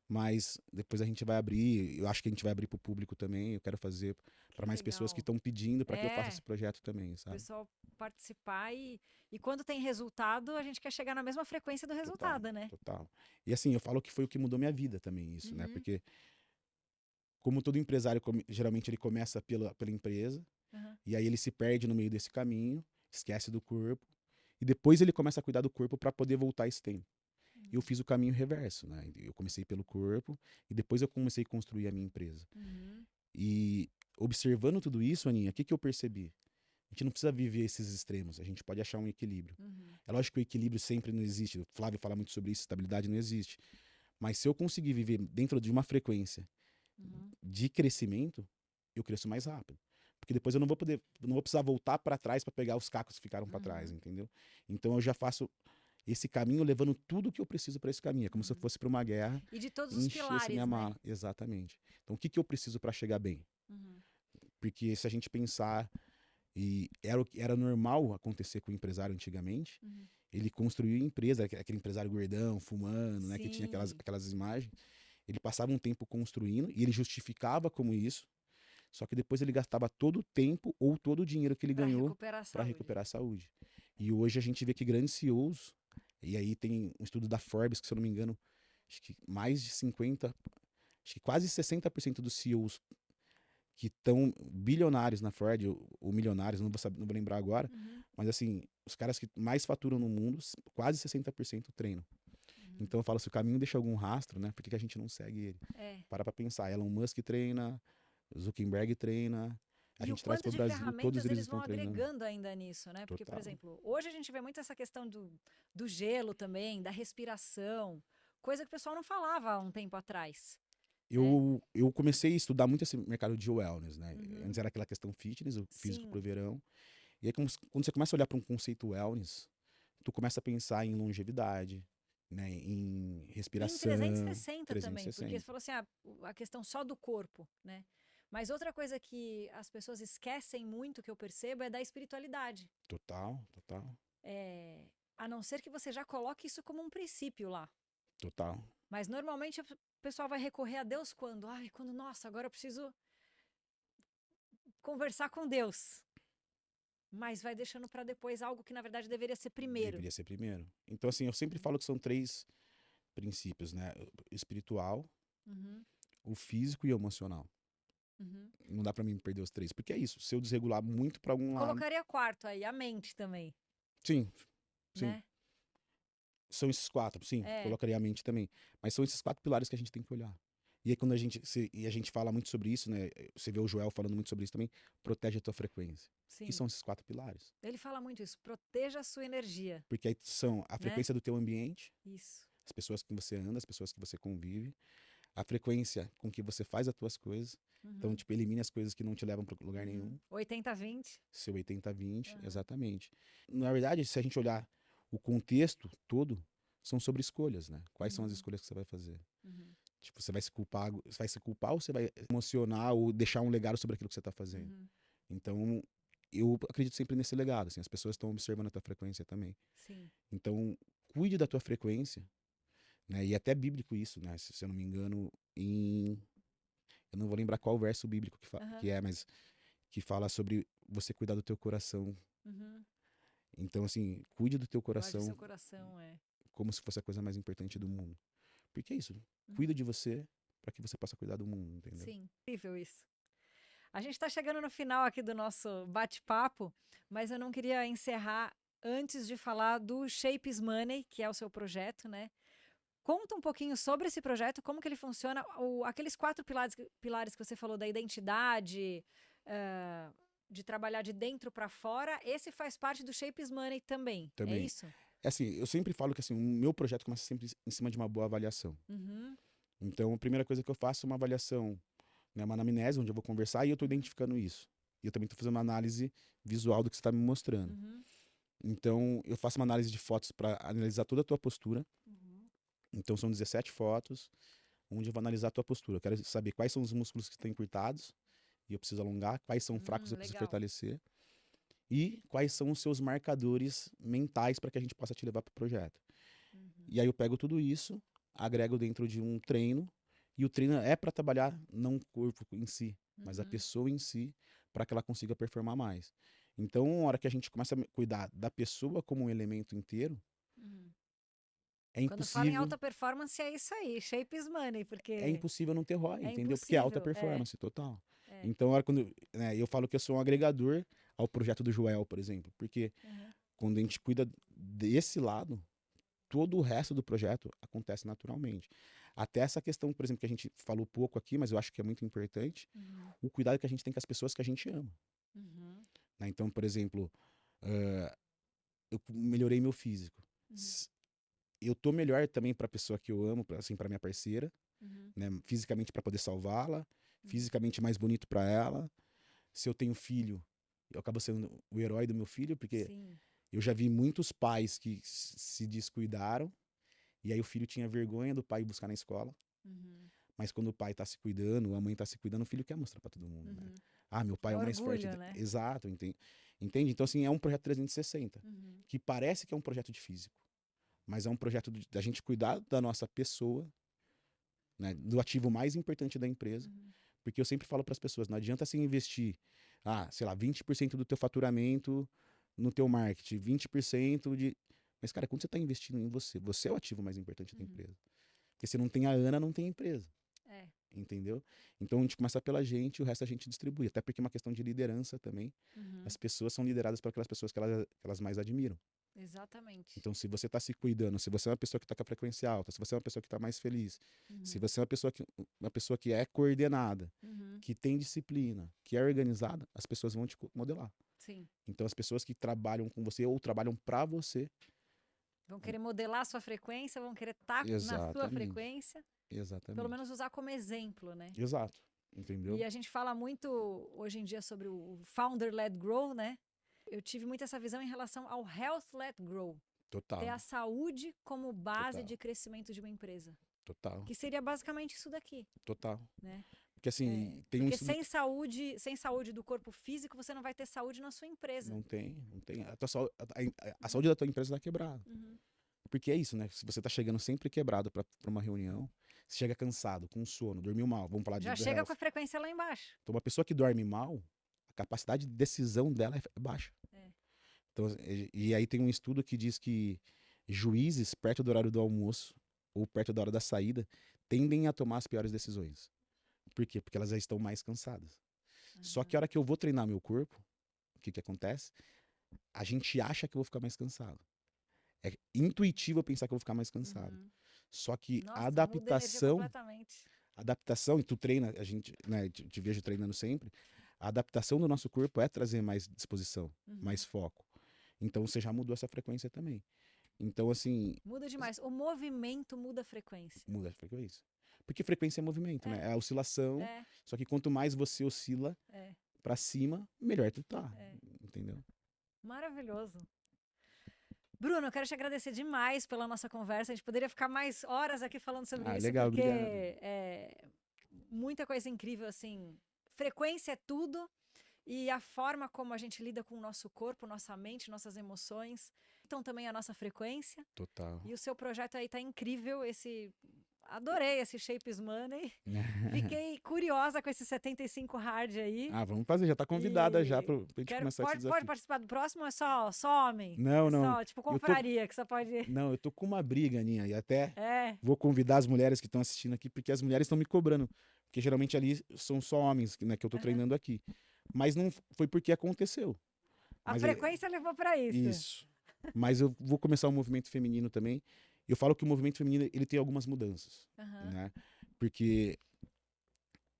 Speaker 1: mas depois a gente vai abrir. Eu acho que a gente vai abrir para o público também. Eu quero fazer
Speaker 2: Que
Speaker 1: para mais pessoas que
Speaker 2: legal.
Speaker 1: estão pedindo para que eu faça
Speaker 2: É,
Speaker 1: esse projeto também,
Speaker 2: o
Speaker 1: sabe?
Speaker 2: pessoal participar e quando tem resultado, a gente quer chegar na mesma frequência do
Speaker 1: Total,
Speaker 2: resultado, né?
Speaker 1: total. E assim, eu falo que foi o que mudou minha vida também, isso, né?
Speaker 2: Uhum.
Speaker 1: Porque, como todo empresário, geralmente ele começa pela empresa,
Speaker 2: Aham.
Speaker 1: e aí ele se perde no meio desse caminho, esquece do corpo, e depois ele começa a cuidar do corpo para poder voltar esse tempo. Eu
Speaker 2: Uhum.
Speaker 1: fiz o caminho reverso, né? Eu comecei pelo corpo, e depois eu comecei a construir a minha empresa.
Speaker 2: Uhum.
Speaker 1: E observando tudo isso, Aninha, o que eu percebi? A gente não precisa viver esses extremos, a gente pode achar um equilíbrio.
Speaker 2: Uhum.
Speaker 1: É lógico que o equilíbrio sempre não existe, o Flávio fala muito sobre isso, estabilidade não existe. Mas se eu conseguir viver dentro de uma frequência
Speaker 2: Uhum.
Speaker 1: de crescimento, eu cresço mais rápido. Porque depois eu não vou precisar voltar para trás para pegar os cacos que ficaram para trás,
Speaker 2: Uhum.
Speaker 1: entendeu? Então eu já faço esse caminho levando tudo que eu preciso para esse caminho. É como se eu
Speaker 2: Uhum.
Speaker 1: fosse para uma guerra
Speaker 2: E de todos
Speaker 1: e
Speaker 2: os
Speaker 1: enchesse minha
Speaker 2: pilares, né?
Speaker 1: mala. Exatamente. Então o que eu preciso para chegar bem?
Speaker 2: Uhum.
Speaker 1: Porque se a gente pensar, e era o que era normal acontecer com o empresário antigamente,
Speaker 2: Uhum.
Speaker 1: ele construiu empresa, aquele empresário gordão, fumando, né, que tinha
Speaker 2: Sim.
Speaker 1: aquelas imagens. Ele passava um tempo construindo e ele justificava como isso, só que depois ele gastava todo o tempo ou todo o dinheiro que ele
Speaker 2: Para
Speaker 1: ganhou
Speaker 2: recuperar a
Speaker 1: para
Speaker 2: saúde.
Speaker 1: recuperar a saúde. E hoje a gente vê que grandes CEOs, e aí tem um estudo da Forbes, que se eu não me engano, acho que mais de 50, acho que quase 60% dos CEOs que estão bilionários na Ford, ou milionários, não vou lembrar agora,
Speaker 2: Uhum.
Speaker 1: mas assim, os caras que mais faturam no mundo, quase 60% treinam.
Speaker 2: Uhum.
Speaker 1: Então eu falo, se o caminho deixa algum rastro, né? Por que a gente não segue ele?
Speaker 2: É.
Speaker 1: Para pra pensar. Elon Musk treina, Zuckerberg treina. A
Speaker 2: E o
Speaker 1: gente traz
Speaker 2: quanto
Speaker 1: para o
Speaker 2: de
Speaker 1: Brasil, todos
Speaker 2: ferramentas
Speaker 1: eles
Speaker 2: eles vão
Speaker 1: estão treinando.
Speaker 2: agregando ainda nisso, né? Porque, por
Speaker 1: Total.
Speaker 2: exemplo, hoje a gente vê muito essa questão do gelo também, da respiração, coisa que o pessoal não falava há um tempo atrás, né?
Speaker 1: Eu comecei a estudar muito esse mercado de wellness, né? Antes
Speaker 2: Uhum.
Speaker 1: era aquela questão fitness, o físico pro
Speaker 2: Sim,
Speaker 1: verão. E aí, quando você começa a olhar para um conceito wellness, tu começa a pensar em longevidade, né? Em
Speaker 2: e em
Speaker 1: respiração,
Speaker 2: 360 também, porque você
Speaker 1: 360.
Speaker 2: falou assim, a questão só do corpo, né? Mas outra coisa que as pessoas esquecem muito, que eu percebo, é da espiritualidade.
Speaker 1: Total, total,
Speaker 2: É, a não ser que você já coloque isso como um princípio lá.
Speaker 1: total.
Speaker 2: Mas normalmente o pessoal vai recorrer a Deus quando? Ai, quando, nossa, agora eu preciso conversar com Deus. Mas vai deixando para depois algo que na verdade deveria ser primeiro.
Speaker 1: Deveria ser primeiro. Então, assim, eu sempre falo que são três princípios, né? O espiritual,
Speaker 2: Uhum,
Speaker 1: o físico e o emocional.
Speaker 2: uhum.
Speaker 1: Não dá pra mim perder os três, porque é isso. Se eu desregular muito pra algum lado,
Speaker 2: Colocaria quarto aí, a mente também,
Speaker 1: sim, sim,
Speaker 2: né?
Speaker 1: são esses quatro, sim,
Speaker 2: É,
Speaker 1: colocaria a mente também. Mas são esses quatro pilares que a gente tem que olhar. E aí quando e a gente fala muito sobre isso, né? Você vê o Joel falando muito sobre isso também, protege a tua frequência. Que
Speaker 2: sim.
Speaker 1: são esses quatro pilares?
Speaker 2: Ele fala muito isso. Proteja a sua energia,
Speaker 1: Porque aí são a
Speaker 2: né?
Speaker 1: frequência do teu ambiente,
Speaker 2: Isso.
Speaker 1: as pessoas que você anda, as pessoas que você convive, a frequência com que você faz as tuas coisas. Então,
Speaker 2: Uhum.
Speaker 1: tipo, elimine as coisas que não te levam para lugar nenhum.
Speaker 2: 80-20.
Speaker 1: Seu 80-20,
Speaker 2: Aham.
Speaker 1: exatamente. Na verdade, se a gente olhar o contexto todo, são sobre escolhas, né? Quais são as
Speaker 2: Uhum.
Speaker 1: escolhas que você vai fazer?
Speaker 2: Uhum.
Speaker 1: Tipo, você vai se culpar ou você vai emocionar ou deixar um legado sobre aquilo que você está fazendo?
Speaker 2: Uhum.
Speaker 1: Então, eu acredito sempre nesse legado, assim, as pessoas estão observando a tua frequência também.
Speaker 2: Sim.
Speaker 1: Então, cuide da tua frequência, né? E é até bíblico isso, né? Se eu não me engano, eu não vou lembrar qual verso bíblico
Speaker 2: Aham.
Speaker 1: que é, mas que fala sobre você cuidar do teu coração.
Speaker 2: Uhum.
Speaker 1: Então, assim, cuide do teu
Speaker 2: Guarde o
Speaker 1: coração
Speaker 2: seu coração, é.
Speaker 1: como se fosse a coisa mais importante do mundo. Porque é isso, cuida
Speaker 2: Uhum.
Speaker 1: de você para que você possa cuidar do mundo, entendeu?
Speaker 2: Sim, incrível isso. A gente está chegando no final aqui do nosso bate-papo, mas eu não queria encerrar antes de falar do Shapes Money, que é o seu projeto, né? Conta um pouquinho sobre esse projeto, como que ele funciona, aqueles 4 pilares que você falou da identidade, ah, de trabalhar de dentro para fora, esse faz parte do Shapes Money também, é
Speaker 1: Também.
Speaker 2: isso?
Speaker 1: É assim, eu sempre falo que assim, o meu projeto começa sempre em cima de uma boa avaliação.
Speaker 2: Uhum,
Speaker 1: Então, a primeira coisa que eu faço é uma avaliação, né, uma anamnese, onde eu vou conversar e eu estou
Speaker 2: uhum,
Speaker 1: identificando isso. E eu também estou fazendo uma análise visual do que você está me mostrando.
Speaker 2: uhum,
Speaker 1: Então, eu faço uma análise de fotos para analisar toda a tua postura.
Speaker 2: uhum,
Speaker 1: Então, são 17 fotos, onde eu vou analisar a tua postura. Eu quero saber quais são os músculos que estão encurtados e eu preciso alongar, quais são fracos e eu preciso
Speaker 2: legal.
Speaker 1: fortalecer. E quais são os seus marcadores mentais para que a gente possa te levar para o projeto.
Speaker 2: Uhum,
Speaker 1: E aí eu pego tudo isso, agrego dentro de um treino, e o treino é para trabalhar não o corpo em si, mas a
Speaker 2: uhum,
Speaker 1: pessoa em si, para que ela consiga performar mais. Então, na hora que a gente começa a cuidar da pessoa como um elemento inteiro,
Speaker 2: uhum.
Speaker 1: é
Speaker 2: Quando fala em
Speaker 1: impossível,
Speaker 2: alta performance, é isso aí, Shapes Money,
Speaker 1: é
Speaker 2: porque
Speaker 1: impossível não ter ROI,
Speaker 2: é
Speaker 1: entendeu? Porque é alta
Speaker 2: impossível. É,
Speaker 1: performance total.
Speaker 2: é.
Speaker 1: Então, na hora quando, né, eu falo que eu sou um agregador ao projeto do Joel, por exemplo, porque
Speaker 2: Uhum,
Speaker 1: quando a gente cuida desse lado, todo o resto do projeto acontece naturalmente. Até essa questão, por exemplo, que a gente falou pouco aqui, mas eu acho que é muito importante,
Speaker 2: uhum,
Speaker 1: o cuidado que a gente tem com as pessoas que a gente ama.
Speaker 2: uhum,
Speaker 1: Né? Então, por exemplo, eu melhorei meu físico.
Speaker 2: uhum,
Speaker 1: Eu tô melhor também para a pessoa que eu amo, assim, para minha parceira,
Speaker 2: uhum,
Speaker 1: né? Fisicamente para poder salvá-la,
Speaker 2: uhum.
Speaker 1: fisicamente mais bonito para ela. Se eu tenho filho, eu acabo sendo o herói do meu filho, porque
Speaker 2: Sim.
Speaker 1: eu já vi muitos pais que se descuidaram e aí o filho tinha vergonha do pai ir buscar na escola.
Speaker 2: Uhum,
Speaker 1: Mas quando o pai tá se cuidando, a mãe tá se cuidando, o filho quer mostrar pra todo mundo, né?
Speaker 2: uhum.
Speaker 1: Ah, meu pai
Speaker 2: É
Speaker 1: é o mais forte.
Speaker 2: orgulho, né?
Speaker 1: Exato, entende? Entende? Então, assim, é um projeto 360,
Speaker 2: Uhum,
Speaker 1: que parece que é um projeto de físico, mas é um projeto da gente cuidar da nossa pessoa, né? Do ativo mais importante da empresa,
Speaker 2: uhum,
Speaker 1: porque eu sempre falo para as pessoas, não adianta você investir, sei lá, 20% do teu faturamento no teu marketing, 20% de... Mas, cara, quando você está investindo em você, você é o ativo mais importante da
Speaker 2: uhum.
Speaker 1: empresa. Porque se não tem a Ana, não tem a empresa.
Speaker 2: É.
Speaker 1: Entendeu? Então a gente começa pela gente e o resto a gente distribui. Até porque é uma questão de liderança também.
Speaker 2: Uhum,
Speaker 1: As pessoas são lideradas por aquelas pessoas que elas mais admiram.
Speaker 2: exatamente.
Speaker 1: Então, se você está se cuidando, se você é uma pessoa que está com a frequência alta, se você é uma pessoa que está mais feliz, se
Speaker 2: Uhum,
Speaker 1: você é uma pessoa que é coordenada,
Speaker 2: uhum,
Speaker 1: que tem disciplina, que é organizada, as pessoas vão te modelar.
Speaker 2: sim.
Speaker 1: Então, as pessoas que trabalham com você ou trabalham para você,
Speaker 2: Vão querer modelar a sua frequência, vão querer estar na sua
Speaker 1: exatamente,
Speaker 2: frequência, pelo
Speaker 1: exatamente,
Speaker 2: menos usar como exemplo, né?
Speaker 1: exato,
Speaker 2: E
Speaker 1: entendeu?
Speaker 2: a gente fala muito hoje em dia sobre o founder-led grow, né? Eu tive muito essa visão em relação ao health-led grow, ter
Speaker 1: Total,
Speaker 2: a saúde como base
Speaker 1: total,
Speaker 2: de crescimento de uma empresa,
Speaker 1: total,
Speaker 2: que seria basicamente isso daqui,
Speaker 1: total.
Speaker 2: né?
Speaker 1: Porque assim, tem um
Speaker 2: Porque
Speaker 1: estudo.
Speaker 2: sem saúde do corpo físico, você não vai ter saúde na sua empresa.
Speaker 1: Não tem, não tem. A saúde da tua empresa tá quebrada.
Speaker 2: Uhum.
Speaker 1: Porque é isso, né? Se você tá chegando sempre quebrado pra uma reunião, você chega cansado, com sono, dormiu mal, vamos falar
Speaker 2: Já
Speaker 1: do
Speaker 2: chega com
Speaker 1: health.
Speaker 2: a frequência lá embaixo.
Speaker 1: Então, uma pessoa que dorme mal, a capacidade de decisão dela é baixa.
Speaker 2: É.
Speaker 1: Então, e aí tem um estudo que diz que juízes, perto do horário do almoço ou perto da hora da saída, tendem a tomar as piores decisões. Por quê? Porque elas já estão mais cansadas. Só que a
Speaker 2: Uhum.
Speaker 1: hora que eu vou treinar meu corpo, o que que acontece? A gente acha que eu vou ficar mais cansado. É intuitivo eu pensar que eu vou ficar mais cansado.
Speaker 2: Uhum.
Speaker 1: Só que a
Speaker 2: Nossa, muda a energia
Speaker 1: adaptação,
Speaker 2: completamente.
Speaker 1: adaptação, e tu treina, a gente, né, te vejo treinando sempre, a adaptação do nosso corpo é trazer mais disposição,
Speaker 2: Uhum.
Speaker 1: mais foco. Então você já mudou essa frequência também. Então, assim,
Speaker 2: Muda demais. O movimento muda a frequência.
Speaker 1: muda a frequência. Porque frequência é movimento, né? É a oscilação.
Speaker 2: É,
Speaker 1: Só que quanto mais você oscila
Speaker 2: é,
Speaker 1: pra cima, melhor tu tá.
Speaker 2: é.
Speaker 1: Entendeu?
Speaker 2: Maravilhoso. Bruno, eu quero te agradecer demais pela nossa conversa. A gente poderia ficar mais horas aqui falando sobre isso,
Speaker 1: Legal,
Speaker 2: porque
Speaker 1: obrigado.
Speaker 2: muita coisa incrível, assim. Frequência é tudo. E a forma como a gente lida com o nosso corpo, nossa mente, nossas emoções. Então, também a nossa frequência.
Speaker 1: Total.
Speaker 2: E o seu projeto aí tá incrível. Adorei esse Shapes Money. Fiquei curiosa com esse 75 hard aí.
Speaker 1: Vamos fazer, já tá convidada já
Speaker 2: E
Speaker 1: pra gente começar esse
Speaker 2: pode
Speaker 1: desafio.
Speaker 2: participar do próximo ou é só homem?
Speaker 1: Não,
Speaker 2: É
Speaker 1: não.
Speaker 2: só, tipo, confraria, que só pode.
Speaker 1: Não, eu tô com uma briga, Aninha, e até
Speaker 2: É.
Speaker 1: vou convidar as mulheres que estão assistindo aqui, porque as mulheres estão me cobrando. Porque geralmente ali são só homens, né, que eu tô
Speaker 2: Aham.
Speaker 1: treinando aqui. Mas não foi porque aconteceu.
Speaker 2: A
Speaker 1: Mas
Speaker 2: frequência levou pra isso.
Speaker 1: Isso. Mas eu vou começar um movimento feminino também. Eu falo que o movimento feminino, ele tem algumas mudanças,
Speaker 2: Aham.
Speaker 1: né? Porque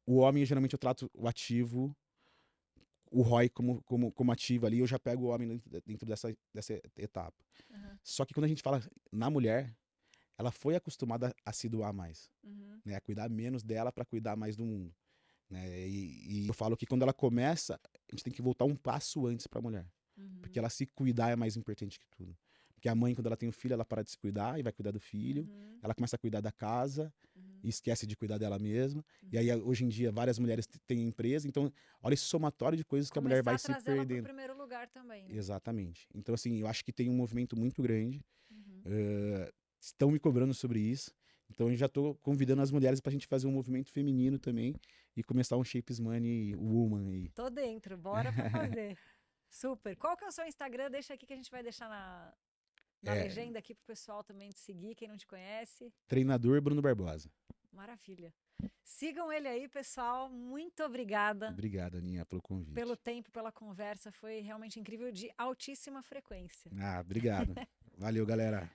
Speaker 1: o homem, geralmente, eu trato o ativo, o ROI como ativo ali, eu já pego o homem dentro dessa etapa.
Speaker 2: Aham.
Speaker 1: Só que quando a gente fala na mulher, ela foi acostumada a se doar mais,
Speaker 2: Uhum.
Speaker 1: né? A cuidar menos dela para cuidar mais do mundo, né? E eu falo que quando ela começa, a gente tem que voltar um passo antes para a mulher.
Speaker 2: Uhum.
Speaker 1: Porque ela se cuidar é mais importante que tudo. Porque a mãe, quando ela tem um filho, ela para de se cuidar e vai cuidar do filho.
Speaker 2: Uhum.
Speaker 1: Ela começa a cuidar da casa
Speaker 2: Uhum.
Speaker 1: e esquece de cuidar dela mesma. E aí, hoje em dia, várias mulheres têm empresa. Então, olha esse somatório de coisas que a mulher vai se
Speaker 2: Começar a trazê-la pro
Speaker 1: perdendo.
Speaker 2: primeiro lugar também, né?
Speaker 1: Exatamente. Então, assim, eu acho que tem um movimento muito grande.
Speaker 2: Uhum.
Speaker 1: Estão me cobrando sobre isso. Então, eu já estou convidando as mulheres para a gente fazer um movimento feminino também e começar um Shapes Money Woman.
Speaker 2: Tô dentro, bora pra fazer. Super. Qual que é o seu Instagram? Deixa aqui que a gente vai deixar na legenda aqui pro pessoal também te seguir, quem não te conhece.
Speaker 1: Treinador Bruno Barbosa.
Speaker 2: Maravilha. Sigam ele aí, pessoal. Muito obrigada.
Speaker 1: Obrigado, Aninha, pelo convite.
Speaker 2: Pelo tempo, pela conversa. Foi realmente incrível, de altíssima frequência.
Speaker 1: Obrigado. Valeu, galera.